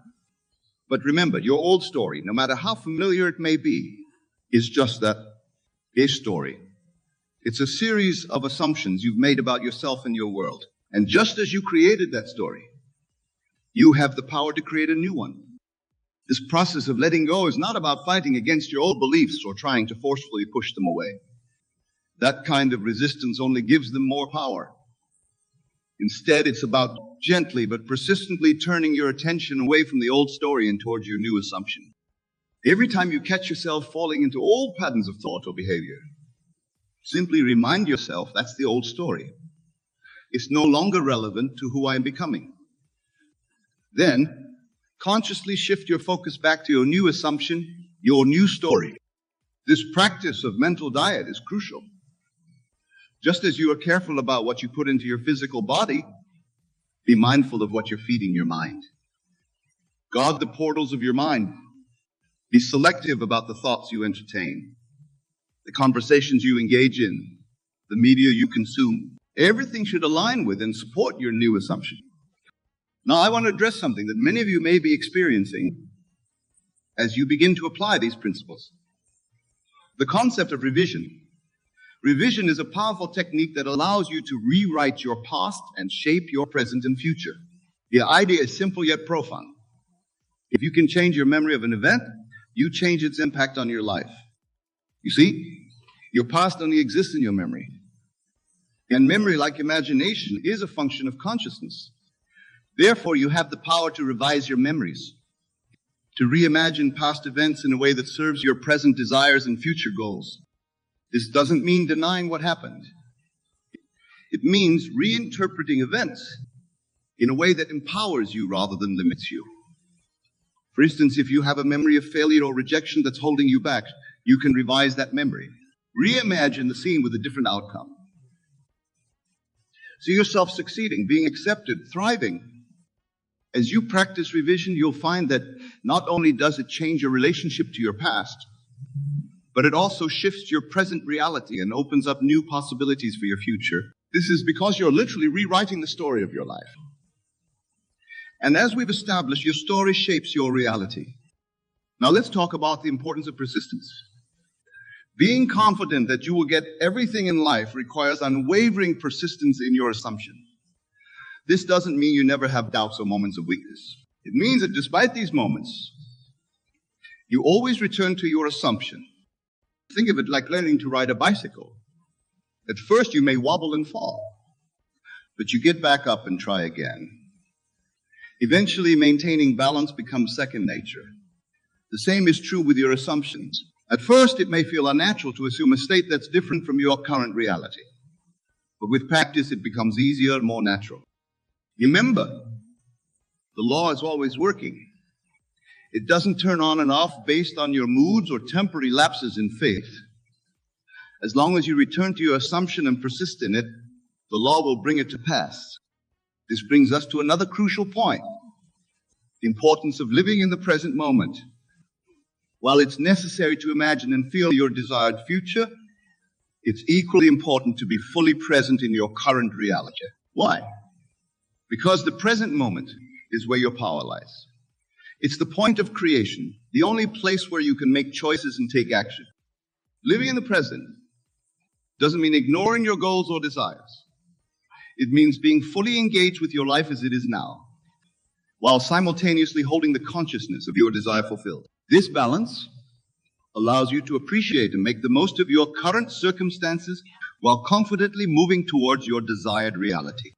But remember, your old story, no matter how familiar it may be, is just that, a story. It's a series of assumptions you've made about yourself and your world. And just as you created that story, you have the power to create a new one. This process of letting go is not about fighting against your old beliefs or trying to forcefully push them away. That kind of resistance only gives them more power. Instead, it's about gently but persistently turning your attention away from the old story and towards your new assumption. Every time you catch yourself falling into old patterns of thought or behavior, simply remind yourself that's the old story. It's no longer relevant to who I am becoming. Then, consciously shift your focus back to your new assumption, your new story. This practice of mental diet is crucial. Just as you are careful about what you put into your physical body, be mindful of what you're feeding your mind. Guard the portals of your mind. Be selective about the thoughts you entertain, the conversations you engage in, the media you consume. Everything should align with and support your new assumption. Now, I want to address something that many of you may be experiencing as you begin to apply these principles. The concept of revision. Revision is a powerful technique that allows you to rewrite your past and shape your present and future. The idea is simple yet profound. If you can change your memory of an event, you change its impact on your life. You see, your past only exists in your memory. And memory, like imagination, is a function of consciousness. Therefore, you have the power to revise your memories, to reimagine past events in a way that serves your present desires and future goals. This doesn't mean denying what happened. It means reinterpreting events in a way that empowers you rather than limits you. For instance, if you have a memory of failure or rejection that's holding you back, you can revise that memory. Reimagine the scene with a different outcome. See yourself succeeding, being accepted, thriving. As you practice revision, you'll find that not only does it change your relationship to your past, but it also shifts your present reality and opens up new possibilities for your future. This is because you're literally rewriting the story of your life. And as we've established, your story shapes your reality. Now let's talk about the importance of persistence. Being confident that you will get everything in life requires unwavering persistence in your assumption. This doesn't mean you never have doubts or moments of weakness. It means that despite these moments, you always return to your assumption. Think of it like learning to ride a bicycle. At first, you may wobble and fall, but you get back up and try again. Eventually, maintaining balance becomes second nature. The same is true with your assumptions. At first, it may feel unnatural to assume a state that's different from your current reality. But with practice, it becomes easier and more natural. Remember, the law is always working. It doesn't turn on and off based on your moods or temporary lapses in faith. As long as you return to your assumption and persist in it, the law will bring it to pass. This brings us to another crucial point: the importance of living in the present moment. While it's necessary to imagine and feel your desired future, it's equally important to be fully present in your current reality. Why? Because the present moment is where your power lies. It's the point of creation, the only place where you can make choices and take action. Living in the present doesn't mean ignoring your goals or desires. It means being fully engaged with your life as it is now, while simultaneously holding the consciousness of your desire fulfilled. This balance allows you to appreciate and make the most of your current circumstances while confidently moving towards your desired reality.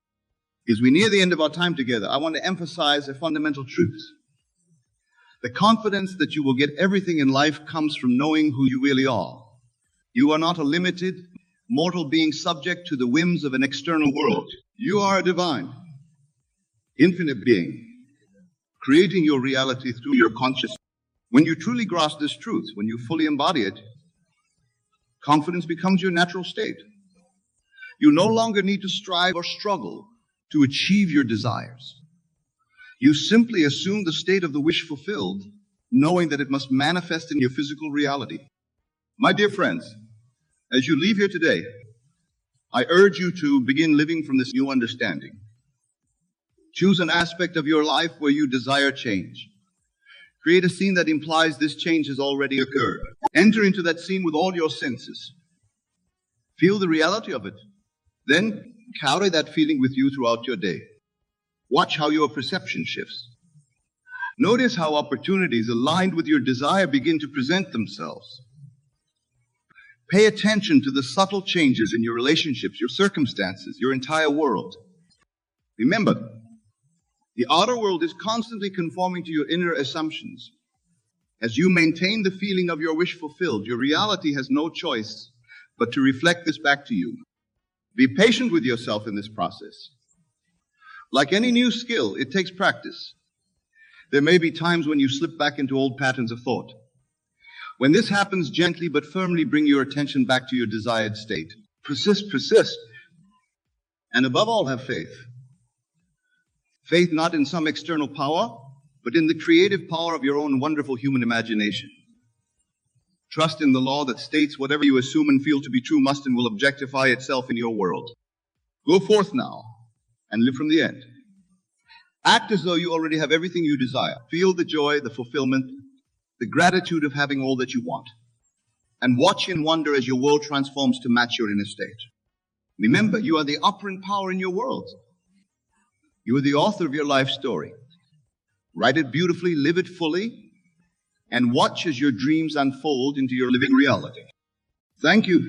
As we near the end of our time together, I want to emphasize a fundamental truth. The confidence that you will get everything in life comes from knowing who you really are. You are not a limited, mortal being subject to the whims of an external world. You are a divine, infinite being, creating your reality through your consciousness. When you truly grasp this truth, when you fully embody it, confidence becomes your natural state. You no longer need to strive or struggle to achieve your desires. You simply assume the state of the wish fulfilled, knowing that it must manifest in your physical reality. My dear friends, as you leave here today, I urge you to begin living from this new understanding. Choose an aspect of your life where you desire change. Create a scene that implies this change has already occurred. Enter into that scene with all your senses. Feel the reality of it. Then carry that feeling with you throughout your day. Watch how your perception shifts. Notice how opportunities aligned with your desire begin to present themselves. Pay attention to the subtle changes in your relationships, your circumstances, your entire world. Remember, the outer world is constantly conforming to your inner assumptions. As you maintain the feeling of your wish fulfilled, your reality has no choice but to reflect this back to you. Be patient with yourself in this process. Like any new skill, it takes practice. There may be times when you slip back into old patterns of thought. When this happens, gently but firmly bring your attention back to your desired state. Persist. And above all, have faith. Faith not in some external power, but in the creative power of your own wonderful human imagination. Trust in the law that states whatever you assume and feel to be true must and will objectify itself in your world. Go forth now and live from the end. Act as though you already have everything you desire. Feel the joy, the fulfillment, the gratitude of having all that you want. And watch in wonder as your world transforms to match your inner state. Remember, you are the operant power in your world. You are the author of your life story. Write it beautifully, live it fully, and watch as your dreams unfold into your living reality. Thank you.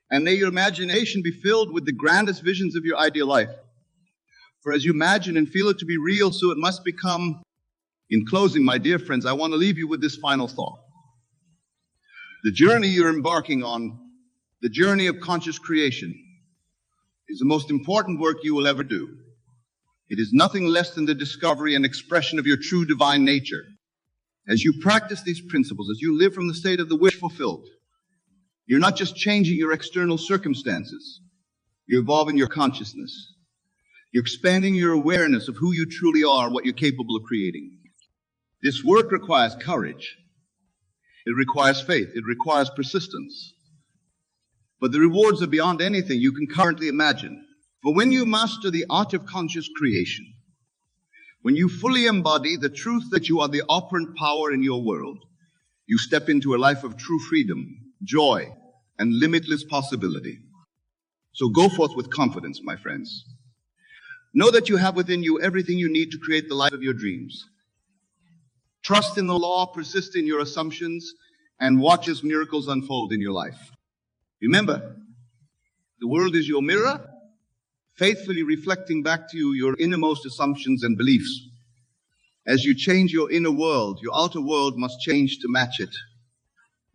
And may your imagination be filled with the grandest visions of your ideal life. For as you imagine and feel it to be real, so it must become. In closing, my dear friends, I want to leave you with this final thought. The journey you're embarking on, the journey of conscious creation, is the most important work you will ever do. It is nothing less than the discovery and expression of your true divine nature. As you practice these principles, as you live from the state of the wish fulfilled, you're not just changing your external circumstances, you're evolving your consciousness. You're expanding your awareness of who you truly are, what you're capable of creating. This work requires courage. It requires faith. It requires persistence. But the rewards are beyond anything you can currently imagine. For when you master the art of conscious creation, when you fully embody the truth that you are the operant power in your world, you step into a life of true freedom, joy, and limitless possibility. So go forth with confidence, my friends. Know that you have within you everything you need to create the life of your dreams. Trust in the law, persist in your assumptions, and watch as miracles unfold in your life. Remember, the world is your mirror, faithfully reflecting back to you your innermost assumptions and beliefs. As you change your inner world, your outer world must change to match it.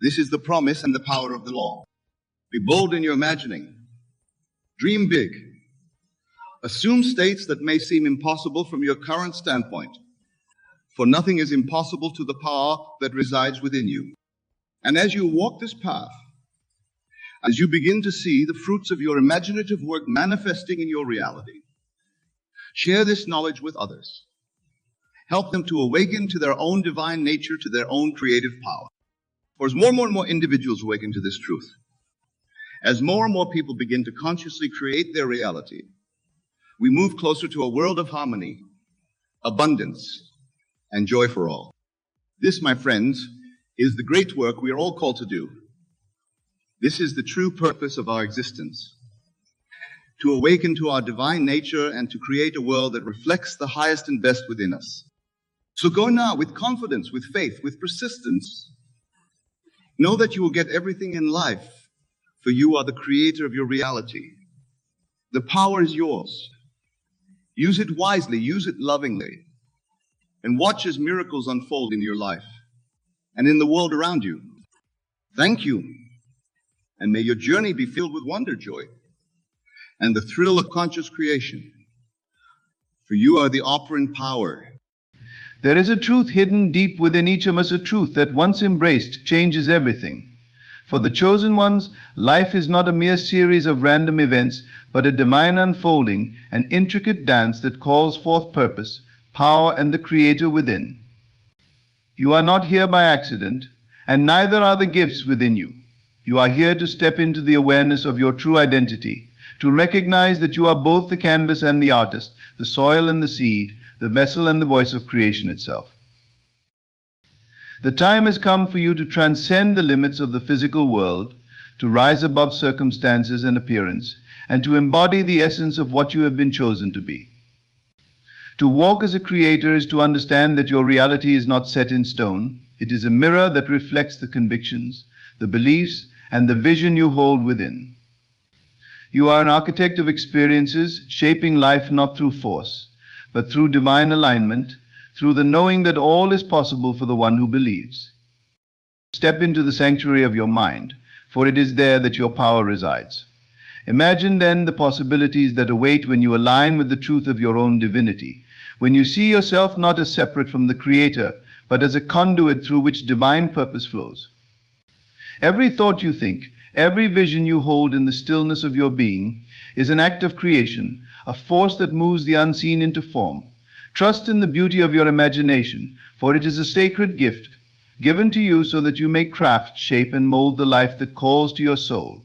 This is the promise and the power of the law. Be bold in your imagining. Dream big. Assume states that may seem impossible from your current standpoint, for nothing is impossible to the power that resides within you. And as you walk this path, as you begin to see the fruits of your imaginative work manifesting in your reality, share this knowledge with others. Help them to awaken to their own divine nature, to their own creative power. For as more and more individuals awaken to this truth, as more and more people begin to consciously create their reality, we move closer to a world of harmony, abundance, and joy for all. This, my friends, is the great work we are all called to do. This is the true purpose of our existence, to awaken to our divine nature and to create a world that reflects the highest and best within us. So go now with confidence, with faith, with persistence. Know that you will get everything in life, for you are the creator of your reality. The power is yours. Use it wisely, use it lovingly, and watch as miracles unfold in your life and in the world around you. Thank you, and may your journey be filled with wonder, joy, and the thrill of conscious creation, for you are the operant power. There is a truth hidden deep within each of us, a truth that once embraced changes everything. For the chosen ones, life is not a mere series of random events, but a divine unfolding, an intricate dance that calls forth purpose, power, and the Creator within. You are not here by accident, and neither are the gifts within you. You are here to step into the awareness of your true identity, to recognize that you are both the canvas and the artist, the soil and the seed, the vessel and the voice of creation itself. The time has come for you to transcend the limits of the physical world, to rise above circumstances and appearance, and to embody the essence of what you have been chosen to be. To walk as a creator is to understand that your reality is not set in stone. It is a mirror that reflects the convictions, the beliefs, and the vision you hold within. You are an architect of experiences, shaping life not through force, but through divine alignment, through the knowing that all is possible for the one who believes. Step into the sanctuary of your mind, for it is there that your power resides. Imagine then the possibilities that await when you align with the truth of your own divinity, when you see yourself not as separate from the Creator, but as a conduit through which divine purpose flows. Every thought you think, every vision you hold in the stillness of your being is an act of creation, a force that moves the unseen into form. Trust in the beauty of your imagination, for it is a sacred gift given to you so that you may craft, shape, and mold the life that calls to your soul.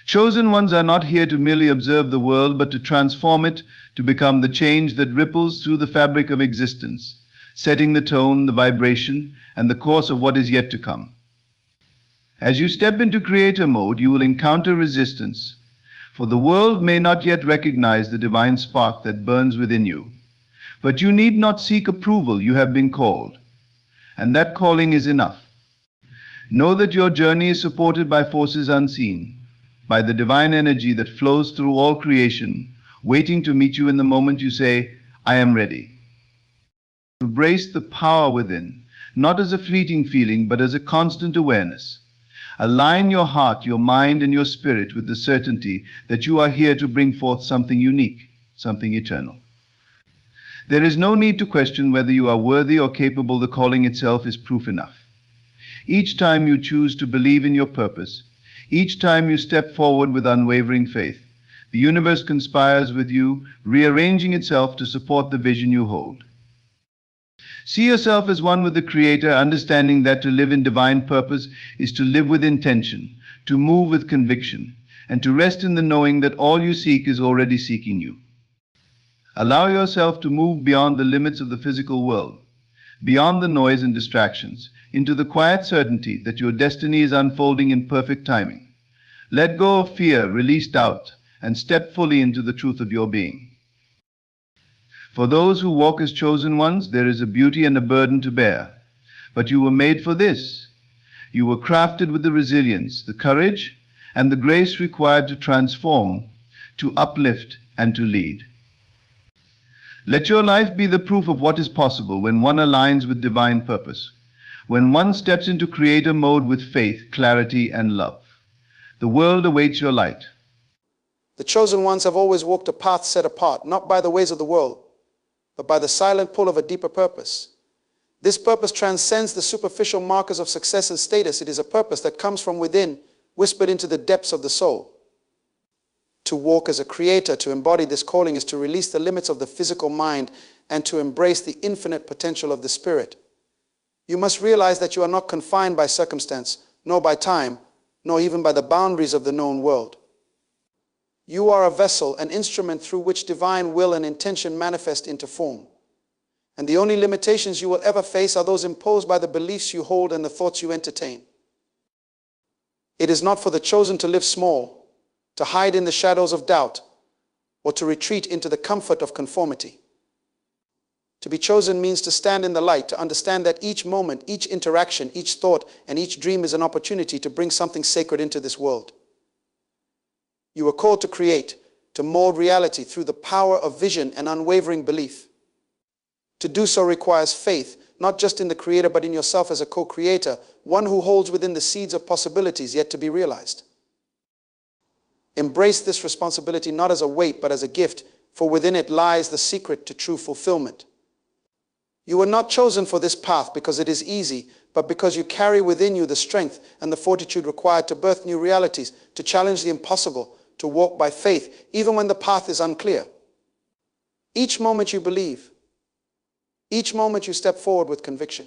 Chosen ones are not here to merely observe the world, but to transform it, to become the change that ripples through the fabric of existence, setting the tone, the vibration, and the course of what is yet to come. As you step into creator mode, you will encounter resistance, for the world may not yet recognize the divine spark that burns within you. But you need not seek approval, you have been called, and that calling is enough. Know that your journey is supported by forces unseen, by the divine energy that flows through all creation, waiting to meet you in the moment you say, I am ready. Embrace the power within, not as a fleeting feeling, but as a constant awareness. Align your heart, your mind, and your spirit with the certainty that you are here to bring forth something unique, something eternal. There is no need to question whether you are worthy or capable. The calling itself is proof enough. Each time you choose to believe in your purpose, each time you step forward with unwavering faith, the universe conspires with you, rearranging itself to support the vision you hold. See yourself as one with the Creator, understanding that to live in divine purpose is to live with intention, to move with conviction, and to rest in the knowing that all you seek is already seeking you. Allow yourself to move beyond the limits of the physical world, beyond the noise and distractions, into the quiet certainty that your destiny is unfolding in perfect timing. Let go of fear, release doubt, and step fully into the truth of your being. For those who walk as chosen ones, there is a beauty and a burden to bear. but you were made for this. You were crafted with the resilience, the courage, and the grace required to transform, to uplift, and to lead. Let your life be the proof of what is possible when one aligns with divine purpose, when one steps into creator mode with faith, clarity, and love. The world awaits your light. The chosen ones have always walked a path set apart, not by the ways of the world, but by the silent pull of a deeper purpose. This purpose transcends the superficial markers of success and status. It is a purpose that comes from within, whispered into the depths of the soul. To walk as a creator, to embody this calling, is to release the limits of the physical mind and to embrace the infinite potential of the spirit. You must realize that you are not confined by circumstance, nor by time, nor even by the boundaries of the known world. You are a vessel, an instrument through which divine will and intention manifest into form. And the only limitations you will ever face are those imposed by the beliefs you hold and the thoughts you entertain. It is not for the chosen to live small, to hide in the shadows of doubt, or to retreat into the comfort of conformity. To be chosen means to stand in the light, to understand that each moment, each interaction, each thought, and each dream is an opportunity to bring something sacred into this world. You are called to create, to mold reality through the power of vision and unwavering belief. To do so requires faith, not just in the Creator, but in yourself as a co-creator, one who holds within the seeds of possibilities yet to be realized. Embrace this responsibility not as a weight, but as a gift, for within it lies the secret to true fulfillment. You were not chosen for this path because it is easy, but because you carry within you the strength and the fortitude required to birth new realities, to challenge the impossible, to walk by faith, even when the path is unclear. Each moment you believe, each moment you step forward with conviction,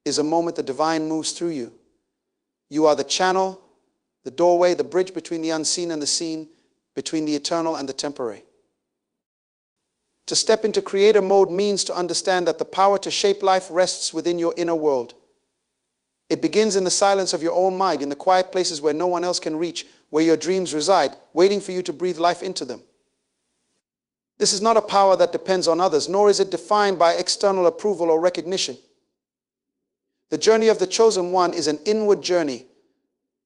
is a moment the divine moves through you. You are the channel, the doorway, the bridge between the unseen and the seen, between the eternal and the temporary. To step into creator mode means to understand that the power to shape life rests within your inner world. It begins in the silence of your own mind, in the quiet places where no one else can reach, where your dreams reside, waiting for you to breathe life into them. This is not a power that depends on others, nor is it defined by external approval or recognition. The journey of the chosen one is an inward journey,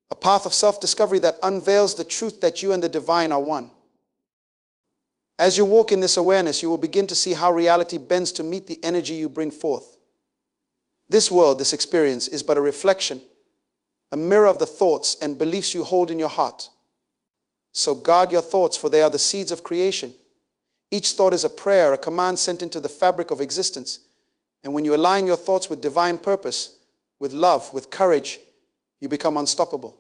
a path of self-discovery that unveils the truth that you and the divine are one. As you walk in this awareness, you will begin to see how reality bends to meet the energy you bring forth. This world, this experience, is but a reflection, a mirror of the thoughts and beliefs you hold in your heart. So guard your thoughts, for they are the seeds of creation. Each thought is a prayer, a command sent into the fabric of existence. And when you align your thoughts with divine purpose, with love, with courage, you become unstoppable.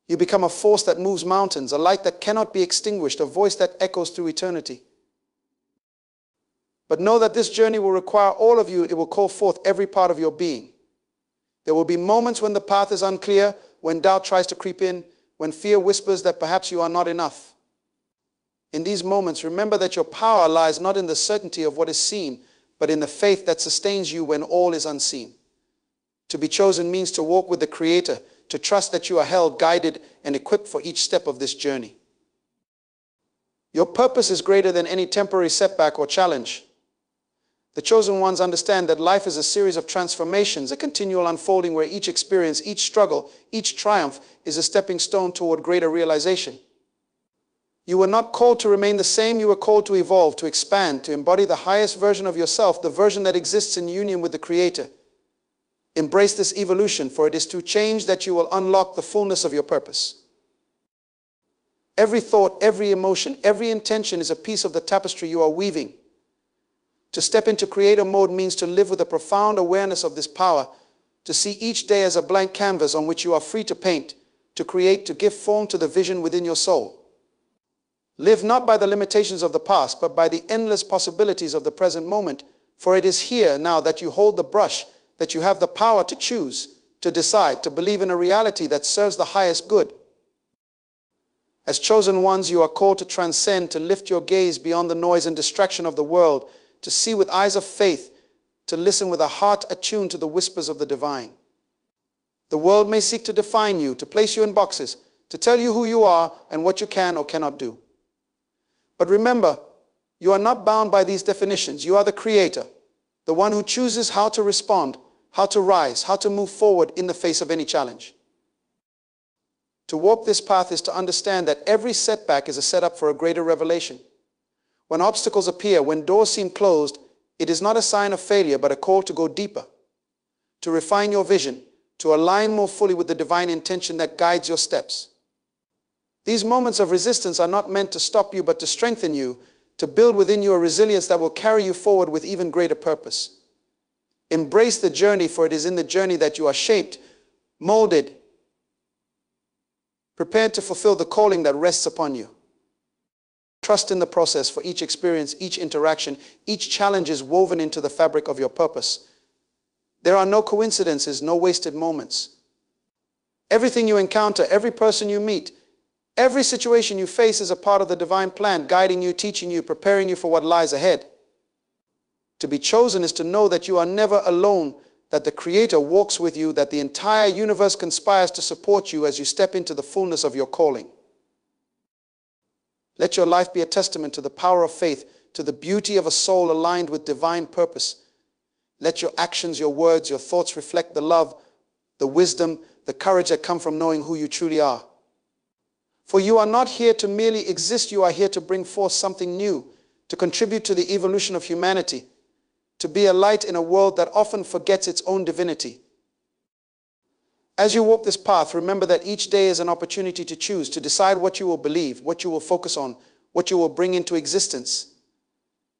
You become a force that moves mountains, a light that cannot be extinguished, a voice that echoes through eternity. But know that this journey will require all of you. It will call forth every part of your being. There will be moments when the path is unclear, when doubt tries to creep in, when fear whispers that perhaps you are not enough. In these moments, remember that your power lies not in the certainty of what is seen, but in the faith that sustains you when all is unseen. To be chosen means to walk with the Creator, to trust that you are held, guided, and equipped for each step of this journey. Your purpose is greater than any temporary setback or challenge. The chosen ones understand that life is a series of transformations, a continual unfolding where each experience, each struggle, each triumph is a stepping stone toward greater realization. You were not called to remain the same. You were called to evolve, to expand, to embody the highest version of yourself, the version that exists in union with the Creator. Embrace this evolution, for it is through change that you will unlock the fullness of your purpose. Every thought, every emotion, every intention is a piece of the tapestry you are weaving. To step into creator mode means to live with a profound awareness of this power, to see each day as a blank canvas on which you are free to paint, to create, to give form to the vision within your soul. Live not by the limitations of the past, but by the endless possibilities of the present moment, for it is here now that you hold the brush, that you have the power to choose, to decide, to believe in a reality that serves the highest good. As chosen ones, you are called to transcend, to lift your gaze beyond the noise and distraction of the world, to see with eyes of faith, to listen with a heart attuned to the whispers of the divine. The world may seek to define you, to place you in boxes, to tell you who you are and what you can or cannot do. But remember, you are not bound by these definitions. You are the Creator, the one who chooses how to respond, how to rise, how to move forward in the face of any challenge. To walk this path is to understand that every setback is a setup for a greater revelation. When obstacles appear, when doors seem closed, it is not a sign of failure, but a call to go deeper, to refine your vision, to align more fully with the divine intention that guides your steps. These moments of resistance are not meant to stop you, but to strengthen you, to build within you a resilience that will carry you forward with even greater purpose. Embrace the journey, for it is in the journey that you are shaped, molded, prepared to fulfill the calling that rests upon you. Trust in the process, for each experience, each interaction, each challenge is woven into the fabric of your purpose. There are no coincidences, no wasted moments. Everything you encounter, every person you meet, every situation you face is a part of the divine plan, guiding you, teaching you, preparing you for what lies ahead. To be chosen is to know that you are never alone, that the Creator walks with you, that the entire universe conspires to support you as you step into the fullness of your calling. Let your life be a testament to the power of faith, to the beauty of a soul aligned with divine purpose. Let your actions, your words, your thoughts reflect the love, the wisdom, the courage that come from knowing who you truly are. For you are not here to merely exist, you are here to bring forth something new, to contribute to the evolution of humanity, to be a light in a world that often forgets its own divinity. As you walk this path, remember that each day is an opportunity to choose, to decide what you will believe, what you will focus on, what you will bring into existence.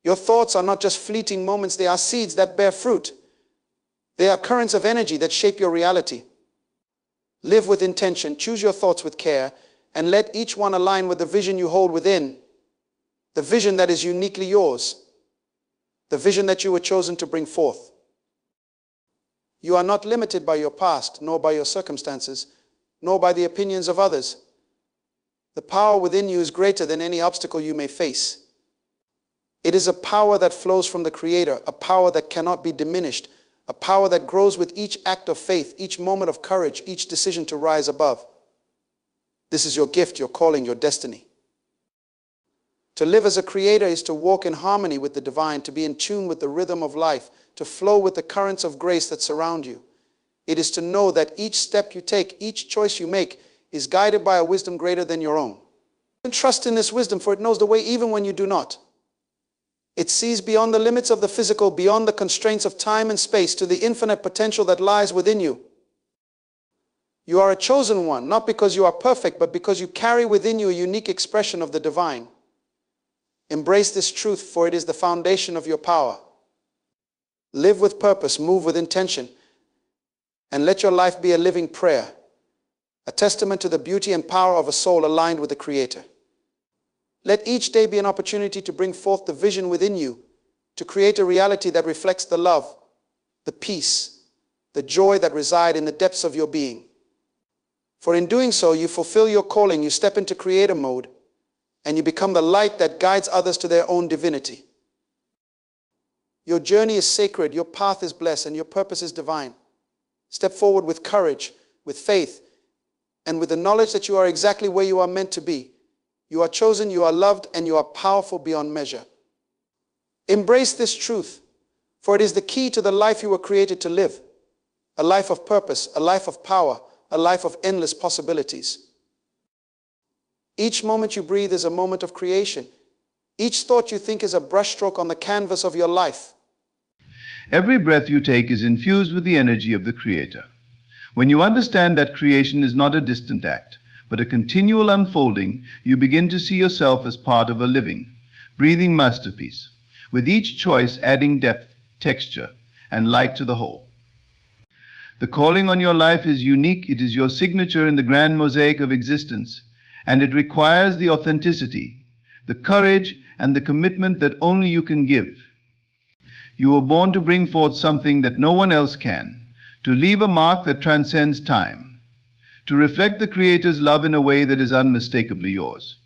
Your thoughts are not just fleeting moments, they are seeds that bear fruit. They are currents of energy that shape your reality. Live with intention, choose your thoughts with care, and let each one align with the vision you hold within, the vision that is uniquely yours, the vision that you were chosen to bring forth. You are not limited by your past, nor by your circumstances, nor by the opinions of others. The power within you is greater than any obstacle you may face. It is a power that flows from the Creator, a power that cannot be diminished, a power that grows with each act of faith, each moment of courage, each decision to rise above. This is your gift, your calling, your destiny. To live as a creator is to walk in harmony with the divine, to be in tune with the rhythm of life, to flow with the currents of grace that surround you. It is to know that each step you take, each choice you make, is guided by a wisdom greater than your own. And trust in this wisdom, for it knows the way even when you do not. It sees beyond the limits of the physical, beyond the constraints of time and space, to the infinite potential that lies within you. You are a chosen one, not because you are perfect, but because you carry within you a unique expression of the divine. Embrace this truth, for it is the foundation of your power. Live with purpose, move with intention, and let your life be a living prayer, a testament to the beauty and power of a soul aligned with the Creator. Let each day be an opportunity to bring forth the vision within you, to create a reality that reflects the love, the peace, the joy that reside in the depths of your being. For in doing so, you fulfill your calling, you step into creator mode, and you become the light that guides others to their own divinity. Your journey is sacred, your path is blessed, and your purpose is divine. Step forward with courage, with faith, and with the knowledge that you are exactly where you are meant to be. You are chosen, you are loved, and you are powerful beyond measure. Embrace this truth, for it is the key to the life you were created to live. A life of purpose, a life of power, a life of endless possibilities. Each moment you breathe is a moment of creation. Each thought you think is a brushstroke on the canvas of your life. Every breath you take is infused with the energy of the Creator. When you understand that creation is not a distant act, but a continual unfolding, you begin to see yourself as part of a living, breathing masterpiece, with each choice adding depth, texture, and light to the whole. The calling on your life is unique. It is your signature in the grand mosaic of existence, and it requires the authenticity, the courage, and the commitment that only you can give. You were born to bring forth something that no one else can, to leave a mark that transcends time, to reflect the Creator's love in a way that is unmistakably yours.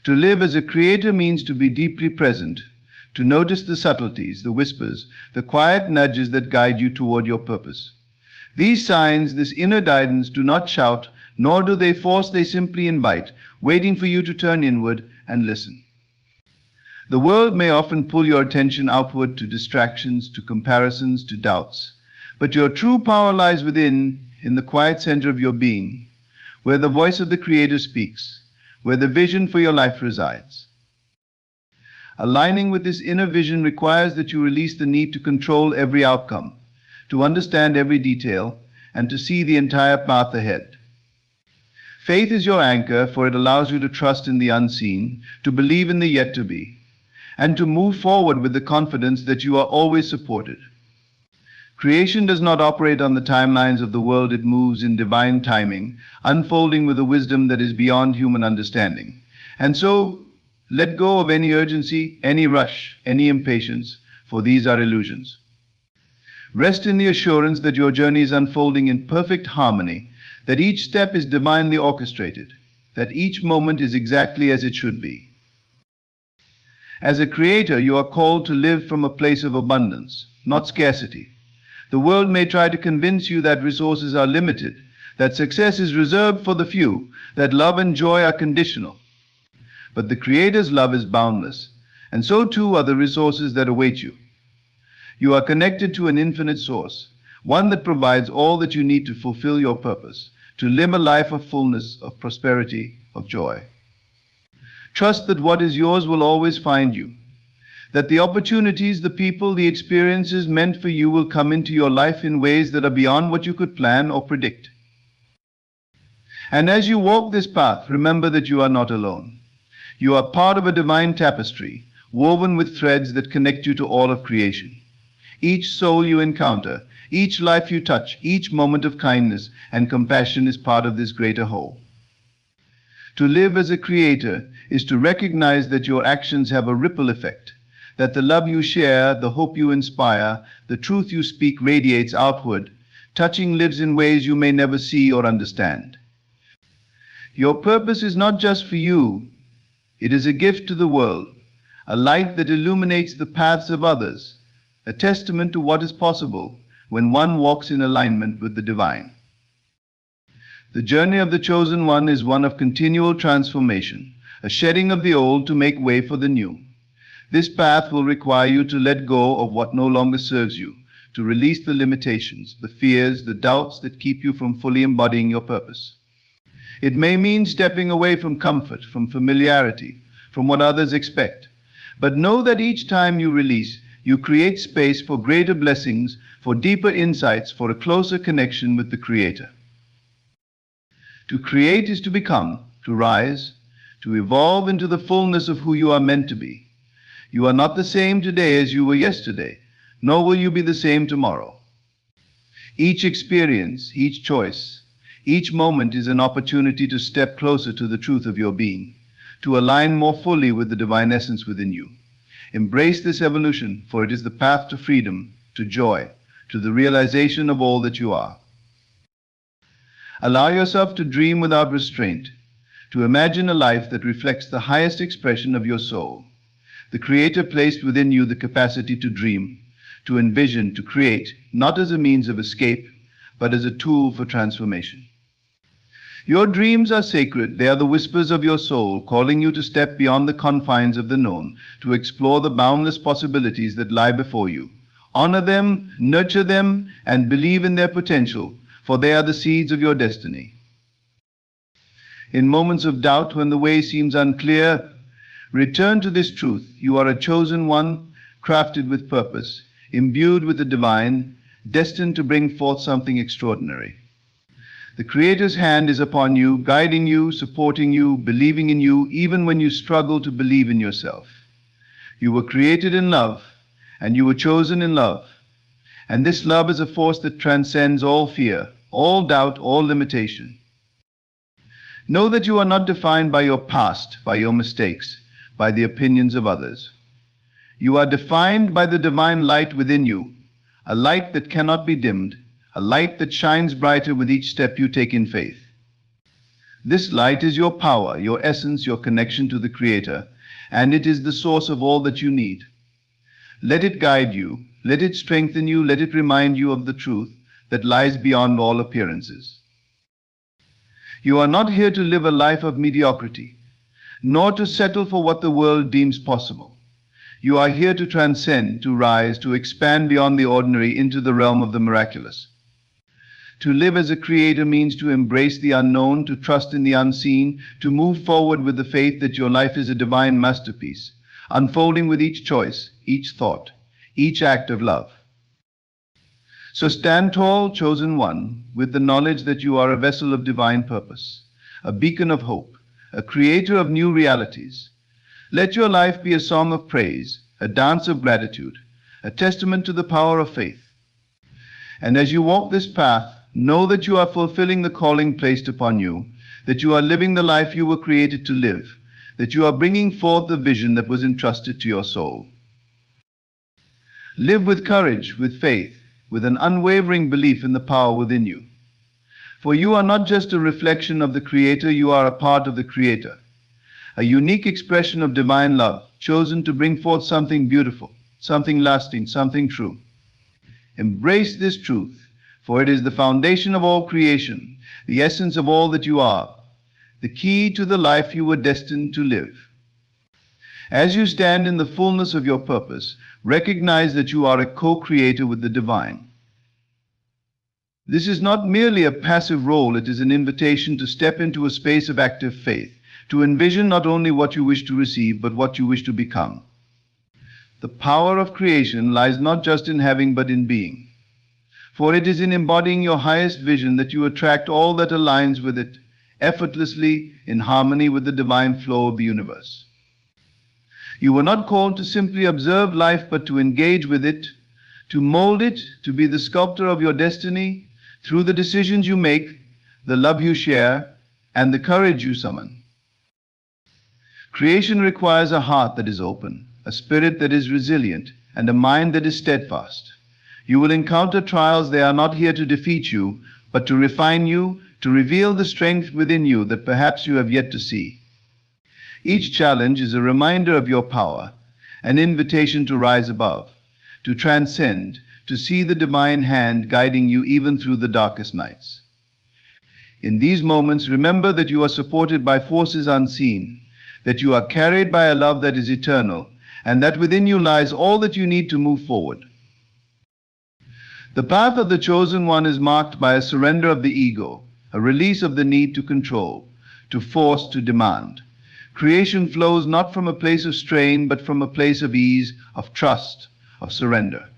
To live as a creator means to be deeply present, to notice the subtleties, the whispers, the quiet nudges that guide you toward your purpose. These signs, this inner guidance, do not shout, nor do they force, they simply invite, waiting for you to turn inward and listen. The world may often pull your attention outward to distractions, to comparisons, to doubts. But your true power lies within, in the quiet center of your being, where the voice of the Creator speaks, where the vision for your life resides. Aligning with this inner vision requires that you release the need to control every outcome, to understand every detail, and to see the entire path ahead. Faith is your anchor, for it allows you to trust in the unseen, to believe in the yet to be, and to move forward with the confidence that you are always supported. Creation does not operate on the timelines of the world, it moves in divine timing, unfolding with a wisdom that is beyond human understanding. And so, let go of any urgency, any rush, any impatience, for these are illusions. Rest in the assurance that your journey is unfolding in perfect harmony, that each step is divinely orchestrated, that each moment is exactly as it should be. As a creator, you are called to live from a place of abundance, not scarcity. The world may try to convince you that resources are limited, that success is reserved for the few, that love and joy are conditional. But the Creator's love is boundless, and so too are the resources that await you. You are connected to an infinite source, one that provides all that you need to fulfill your purpose, to live a life of fullness, of prosperity, of joy. Trust that what is yours will always find you, that the opportunities, the people, the experiences meant for you will come into your life in ways that are beyond what you could plan or predict. And as you walk this path, remember that you are not alone. You are part of a divine tapestry, woven with threads that connect you to all of creation. Each soul you encounter, each life you touch, each moment of kindness and compassion is part of this greater whole. To live as a creator is to recognize that your actions have a ripple effect, that the love you share, the hope you inspire, the truth you speak radiates outward, touching lives in ways you may never see or understand. Your purpose is not just for you, it is a gift to the world, a light that illuminates the paths of others, a testament to what is possible when one walks in alignment with the divine. The journey of the chosen one is one of continual transformation, a shedding of the old to make way for the new. This path will require you to let go of what no longer serves you, to release the limitations, the fears, the doubts that keep you from fully embodying your purpose. It may mean stepping away from comfort, from familiarity, from what others expect. But know that each time you release, you create space for greater blessings, for deeper insights, for a closer connection with the Creator. To create is to become, to rise, to evolve into the fullness of who you are meant to be. You are not the same today as you were yesterday, nor will you be the same tomorrow. Each experience, each choice, each moment is an opportunity to step closer to the truth of your being, to align more fully with the divine essence within you. Embrace this evolution, for it is the path to freedom, to joy, to the realization of all that you are. Allow yourself to dream without restraint, to imagine a life that reflects the highest expression of your soul. The Creator placed within you the capacity to dream, to envision, to create, not as a means of escape, but as a tool for transformation. Your dreams are sacred. They are the whispers of your soul, calling you to step beyond the confines of the known, to explore the boundless possibilities that lie before you. Honor them, nurture them, and believe in their potential, for they are the seeds of your destiny. In moments of doubt, when the way seems unclear, return to this truth. You are a chosen one, crafted with purpose, imbued with the divine, destined to bring forth something extraordinary. The Creator's hand is upon you, guiding you, supporting you, believing in you, even when you struggle to believe in yourself. You were created in love, and you were chosen in love. And this love is a force that transcends all fear, all doubt, all limitation. Know that you are not defined by your past, by your mistakes, by the opinions of others. You are defined by the divine light within you, a light that cannot be dimmed, a light that shines brighter with each step you take in faith. This light is your power, your essence, your connection to the Creator, and it is the source of all that you need. Let it guide you, let it strengthen you, let it remind you of the truth that lies beyond all appearances. You are not here to live a life of mediocrity, nor to settle for what the world deems possible. You are here to transcend, to rise, to expand beyond the ordinary into the realm of the miraculous. To live as a creator means to embrace the unknown, to trust in the unseen, to move forward with the faith that your life is a divine masterpiece, unfolding with each choice, each thought, each act of love. So stand tall, chosen one, with the knowledge that you are a vessel of divine purpose, a beacon of hope, a creator of new realities. Let your life be a song of praise, a dance of gratitude, a testament to the power of faith. And as you walk this path, know that you are fulfilling the calling placed upon you, that you are living the life you were created to live, that you are bringing forth the vision that was entrusted to your soul. Live with courage, with faith, with an unwavering belief in the power within you. For you are not just a reflection of the Creator, you are a part of the Creator, a unique expression of divine love, chosen to bring forth something beautiful, something lasting, something true. Embrace this truth, for it is the foundation of all creation, the essence of all that you are, the key to the life you were destined to live. As you stand in the fullness of your purpose, recognize that you are a co-creator with the divine. This is not merely a passive role, it is an invitation to step into a space of active faith, to envision not only what you wish to receive, but what you wish to become. The power of creation lies not just in having, but in being. For it is in embodying your highest vision that you attract all that aligns with it, effortlessly in harmony with the divine flow of the universe. You were not called to simply observe life, but to engage with it, to mold it, to be the sculptor of your destiny through the decisions you make, the love you share, and the courage you summon. Creation requires a heart that is open, a spirit that is resilient, and a mind that is steadfast. You will encounter trials. They are not here to defeat you, but to refine you, to reveal the strength within you that perhaps you have yet to see. Each challenge is a reminder of your power, an invitation to rise above, to transcend, to see the divine hand guiding you even through the darkest nights. In these moments, remember that you are supported by forces unseen, that you are carried by a love that is eternal, and that within you lies all that you need to move forward. The path of the chosen one is marked by a surrender of the ego, a release of the need to control, to force, to demand. Creation flows not from a place of strain, but from a place of ease, of trust, of surrender.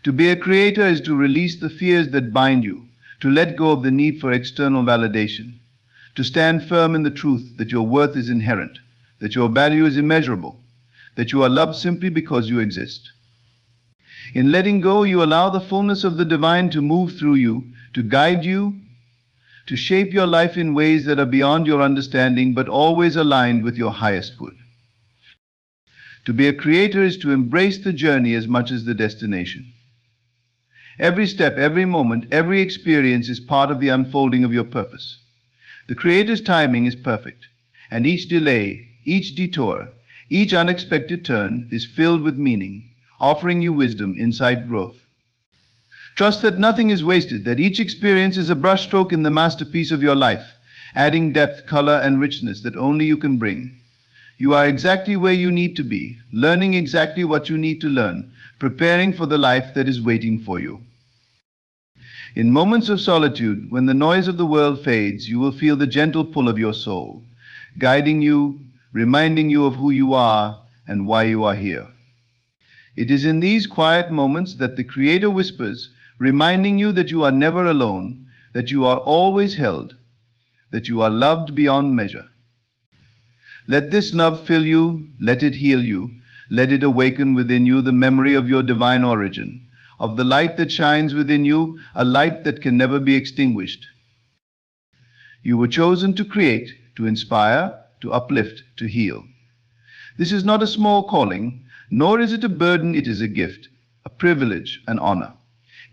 To be a creator is to release the fears that bind you, to let go of the need for external validation, to stand firm in the truth that your worth is inherent, that your value is immeasurable, that you are loved simply because you exist. In letting go, you allow the fullness of the divine to move through you, to guide you, to shape your life in ways that are beyond your understanding, but always aligned with your highest good. To be a creator is to embrace the journey as much as the destination. Every step, every moment, every experience is part of the unfolding of your purpose. The Creator's timing is perfect, and each delay, each detour, each unexpected turn is filled with meaning, offering you wisdom, insight, growth. Trust that nothing is wasted, that each experience is a brushstroke in the masterpiece of your life, adding depth, color, and richness that only you can bring. You are exactly where you need to be, learning exactly what you need to learn, preparing for the life that is waiting for you. In moments of solitude, when the noise of the world fades, you will feel the gentle pull of your soul, guiding you, reminding you of who you are and why you are here. It is in these quiet moments that the Creator whispers, reminding you that you are never alone, that you are always held, that you are loved beyond measure. Let this love fill you, let it heal you, let it awaken within you the memory of your divine origin, of the light that shines within you, a light that can never be extinguished. You were chosen to create, to inspire, to uplift, to heal. This is not a small calling, nor is it a burden, it is a gift, a privilege, an honor.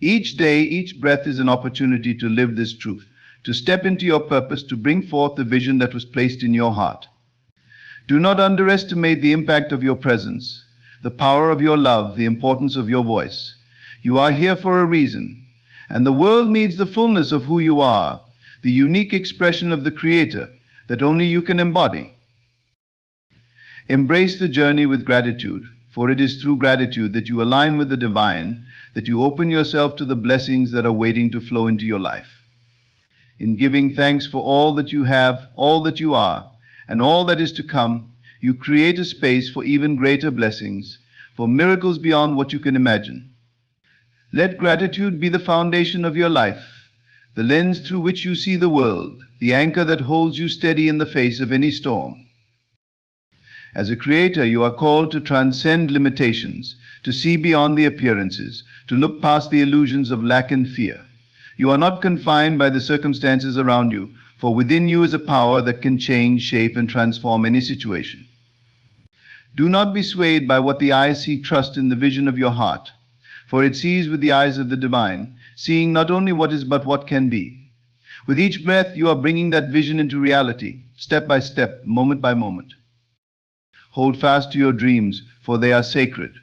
Each day, each breath is an opportunity to live this truth, to step into your purpose, to bring forth the vision that was placed in your heart. Do not underestimate the impact of your presence, the power of your love, the importance of your voice. You are here for a reason, and the world needs the fullness of who you are, the unique expression of the Creator that only you can embody. Embrace the journey with gratitude, for it is through gratitude that you align with the divine, that you open yourself to the blessings that are waiting to flow into your life. In giving thanks for all that you have, all that you are, and all that is to come, you create a space for even greater blessings, for miracles beyond what you can imagine. Let gratitude be the foundation of your life, the lens through which you see the world, the anchor that holds you steady in the face of any storm. As a creator, you are called to transcend limitations, to see beyond the appearances, to look past the illusions of lack and fear. You are not confined by the circumstances around you, for within you is a power that can change, shape, and transform any situation. Do not be swayed by what the eyes see. Trust in the vision of your heart, for it sees with the eyes of the divine, seeing not only what is but what can be. With each breath, you are bringing that vision into reality, step by step, moment by moment. Hold fast to your dreams, for they are sacred.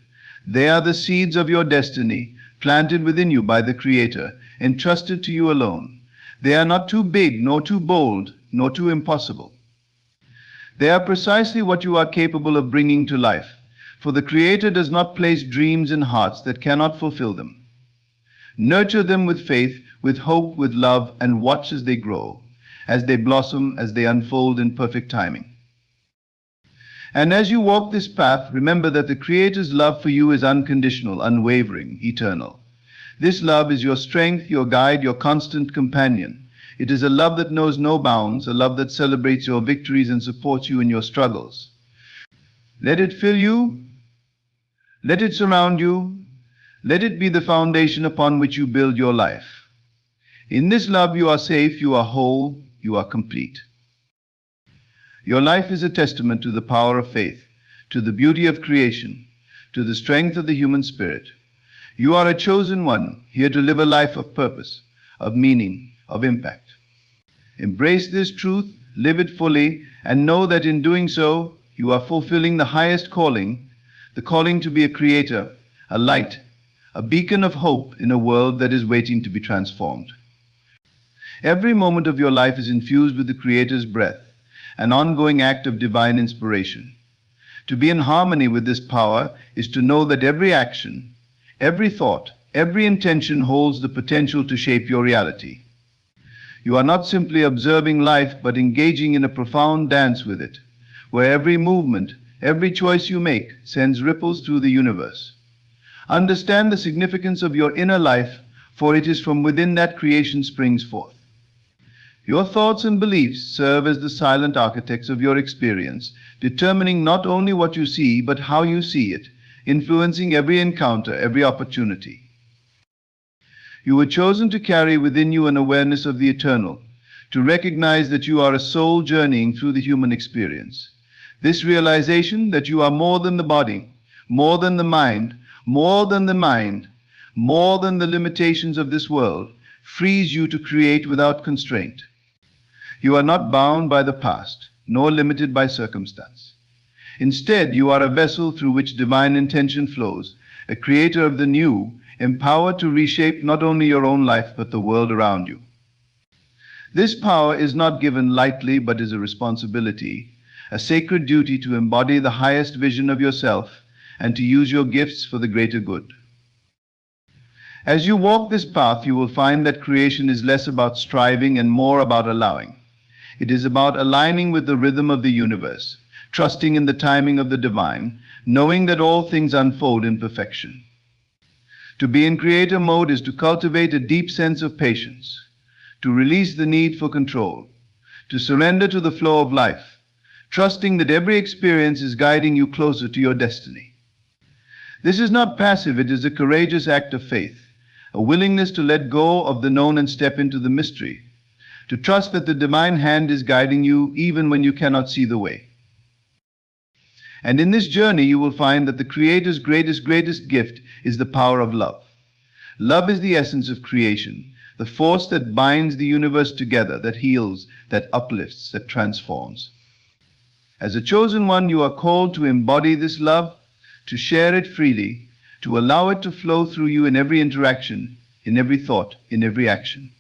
They are the seeds of your destiny, planted within you by the Creator, entrusted to you alone. They are not too big, nor too bold, nor too impossible. They are precisely what you are capable of bringing to life, for the Creator does not place dreams in hearts that cannot fulfill them. Nurture them with faith, with hope, with love, and watch as they grow, as they blossom, as they unfold in perfect timing. And as you walk this path, remember that the Creator's love for you is unconditional, unwavering, eternal. This love is your strength, your guide, your constant companion. It is a love that knows no bounds, a love that celebrates your victories and supports you in your struggles. Let it fill you. Let it surround you. Let it be the foundation upon which you build your life. In this love you are safe, you are whole, you are complete. Your life is a testament to the power of faith, to the beauty of creation, to the strength of the human spirit. You are a chosen one, here to live a life of purpose, of meaning, of impact. Embrace this truth, live it fully, and know that in doing so, you are fulfilling the highest calling, the calling to be a creator, a light, a beacon of hope in a world that is waiting to be transformed. Every moment of your life is infused with the Creator's breath, an ongoing act of divine inspiration. To be in harmony with this power is to know that every action, every thought, every intention holds the potential to shape your reality. You are not simply observing life, but engaging in a profound dance with it, where every movement, every choice you make sends ripples through the universe. Understand the significance of your inner life, for it is from within that creation springs forth. Your thoughts and beliefs serve as the silent architects of your experience, determining not only what you see, but how you see it, influencing every encounter, every opportunity. You were chosen to carry within you an awareness of the eternal, to recognize that you are a soul journeying through the human experience. This realization that you are more than the body, more than the mind, more than the mind, more than the limitations of this world, frees you to create without constraint. You are not bound by the past, nor limited by circumstance. Instead, you are a vessel through which divine intention flows, a creator of the new, empowered to reshape not only your own life, but the world around you. This power is not given lightly, but is a responsibility, a sacred duty to embody the highest vision of yourself and to use your gifts for the greater good. As you walk this path, you will find that creation is less about striving and more about allowing. It is about aligning with the rhythm of the universe, trusting in the timing of the divine, knowing that all things unfold in perfection. To be in creator mode is to cultivate a deep sense of patience, to release the need for control, to surrender to the flow of life, trusting that every experience is guiding you closer to your destiny. This is not passive, it is a courageous act of faith, a willingness to let go of the known and step into the mystery, to trust that the divine hand is guiding you even when you cannot see the way. And in this journey, you will find that the Creator's greatest gift is the power of love. Love is the essence of creation, the force that binds the universe together, that heals, that uplifts, that transforms. As a chosen one, you are called to embody this love, to share it freely, to allow it to flow through you in every interaction, in every thought, in every action.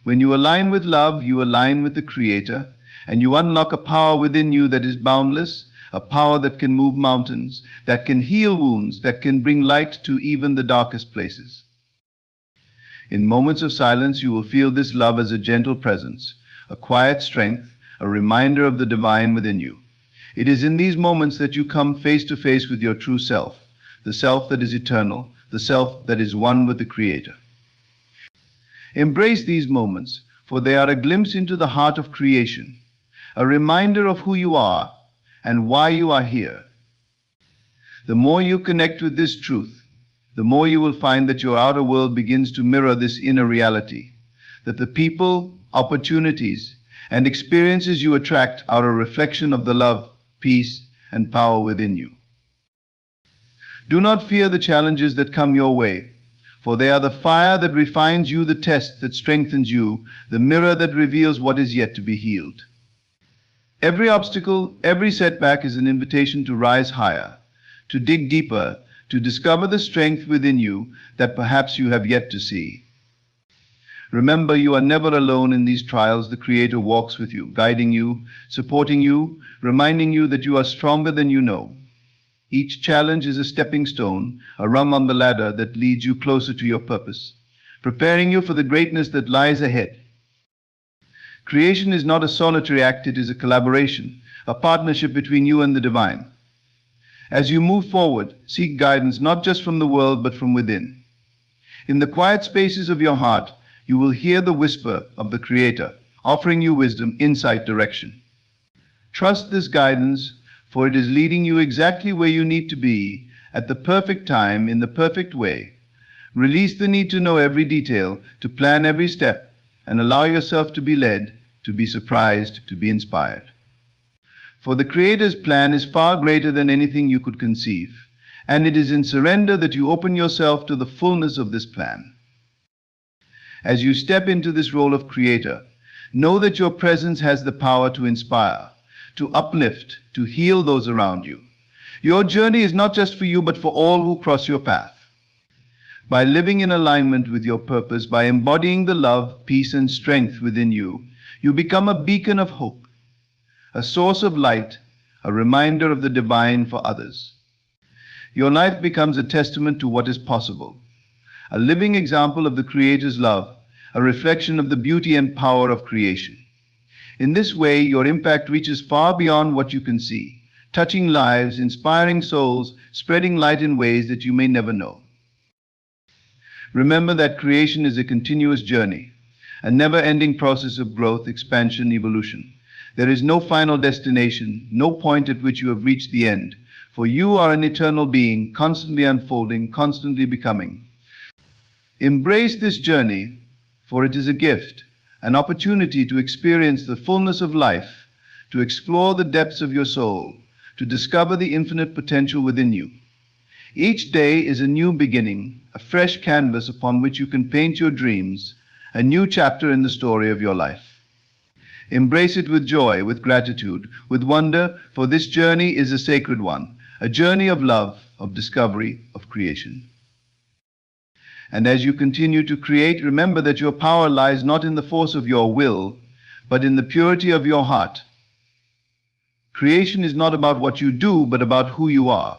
When you align with love, you align with the Creator, and you unlock a power within you that is boundless, a power that can move mountains, that can heal wounds, that can bring light to even the darkest places. In moments of silence, you will feel this love as a gentle presence, a quiet strength, a reminder of the divine within you. It is in these moments that you come face to face with your true self, the self that is eternal, the self that is one with the Creator. Embrace these moments, for they are a glimpse into the heart of creation, a reminder of who you are and why you are here. The more you connect with this truth, the more you will find that your outer world begins to mirror this inner reality, that the people, opportunities, and experiences you attract are a reflection of the love, peace, and power within you. Do not fear the challenges that come your way, for they are the fire that refines you, the test that strengthens you, the mirror that reveals what is yet to be healed. Every obstacle, every setback is an invitation to rise higher, to dig deeper, to discover the strength within you that perhaps you have yet to see. Remember, you are never alone in these trials. The Creator walks with you, guiding you, supporting you, reminding you that you are stronger than you know. Each challenge is a stepping stone, a rung on the ladder that leads you closer to your purpose, preparing you for the greatness that lies ahead. Creation is not a solitary act, it is a collaboration, a partnership between you and the divine. As you move forward, seek guidance not just from the world but from within. In the quiet spaces of your heart, you will hear the whisper of the Creator, offering you wisdom, insight, direction. Trust this guidance, for it is leading you exactly where you need to be, at the perfect time, in the perfect way. Release the need to know every detail, to plan every step, and allow yourself to be led, to be surprised, to be inspired. For the Creator's plan is far greater than anything you could conceive, and it is in surrender that you open yourself to the fullness of this plan. As you step into this role of Creator, know that your presence has the power to inspire, to uplift, to heal those around you. Your journey is not just for you, but for all who cross your path. By living in alignment with your purpose, by embodying the love, peace, and strength within you, you become a beacon of hope, a source of light, a reminder of the divine for others. Your life becomes a testament to what is possible, a living example of the Creator's love, a reflection of the beauty and power of creation. In this way, your impact reaches far beyond what you can see, touching lives, inspiring souls, spreading light in ways that you may never know. Remember that creation is a continuous journey, a never-ending process of growth, expansion, evolution. There is no final destination, no point at which you have reached the end, for you are an eternal being, constantly unfolding, constantly becoming. Embrace this journey, for it is a gift, an opportunity to experience the fullness of life, to explore the depths of your soul, to discover the infinite potential within you. Each day is a new beginning, a fresh canvas upon which you can paint your dreams, a new chapter in the story of your life. Embrace it with joy, with gratitude, with wonder, for this journey is a sacred one, a journey of love, of discovery, of creation. And as you continue to create, remember that your power lies not in the force of your will, but in the purity of your heart. Creation is not about what you do, but about who you are.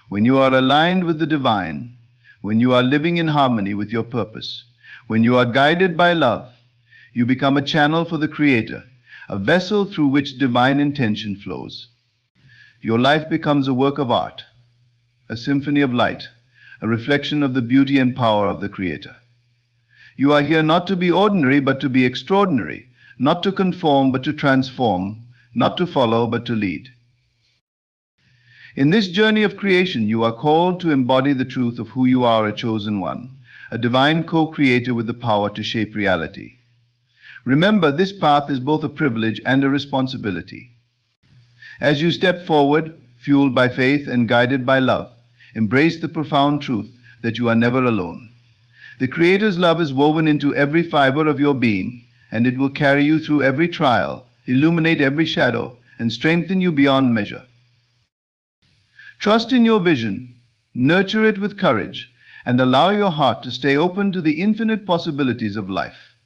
When you are aligned with the divine, when you are living in harmony with your purpose, when you are guided by love, you become a channel for the Creator, a vessel through which divine intention flows. Your life becomes a work of art, a symphony of light, a reflection of the beauty and power of the Creator. You are here not to be ordinary, but to be extraordinary, not to conform, but to transform, not to follow, but to lead. In this journey of creation, you are called to embody the truth of who you are, a chosen one, a divine co-creator with the power to shape reality. Remember, this path is both a privilege and a responsibility. As you step forward, fueled by faith and guided by love, embrace the profound truth that you are never alone. The Creator's love is woven into every fiber of your being, and it will carry you through every trial, illuminate every shadow, and strengthen you beyond measure. Trust in your vision, nurture it with courage, and allow your heart to stay open to the infinite possibilities of life.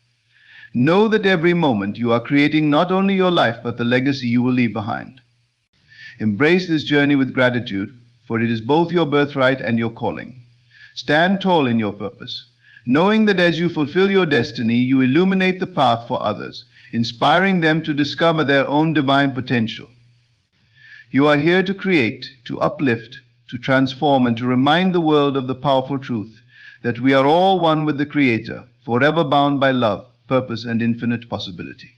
Know that every moment you are creating not only your life, but the legacy you will leave behind. Embrace this journey with gratitude, for it is both your birthright and your calling. Stand tall in your purpose, knowing that as you fulfill your destiny, you illuminate the path for others, inspiring them to discover their own divine potential. You are here to create, to uplift, to transform, and to remind the world of the powerful truth that we are all one with the Creator, forever bound by love, purpose, and infinite possibility.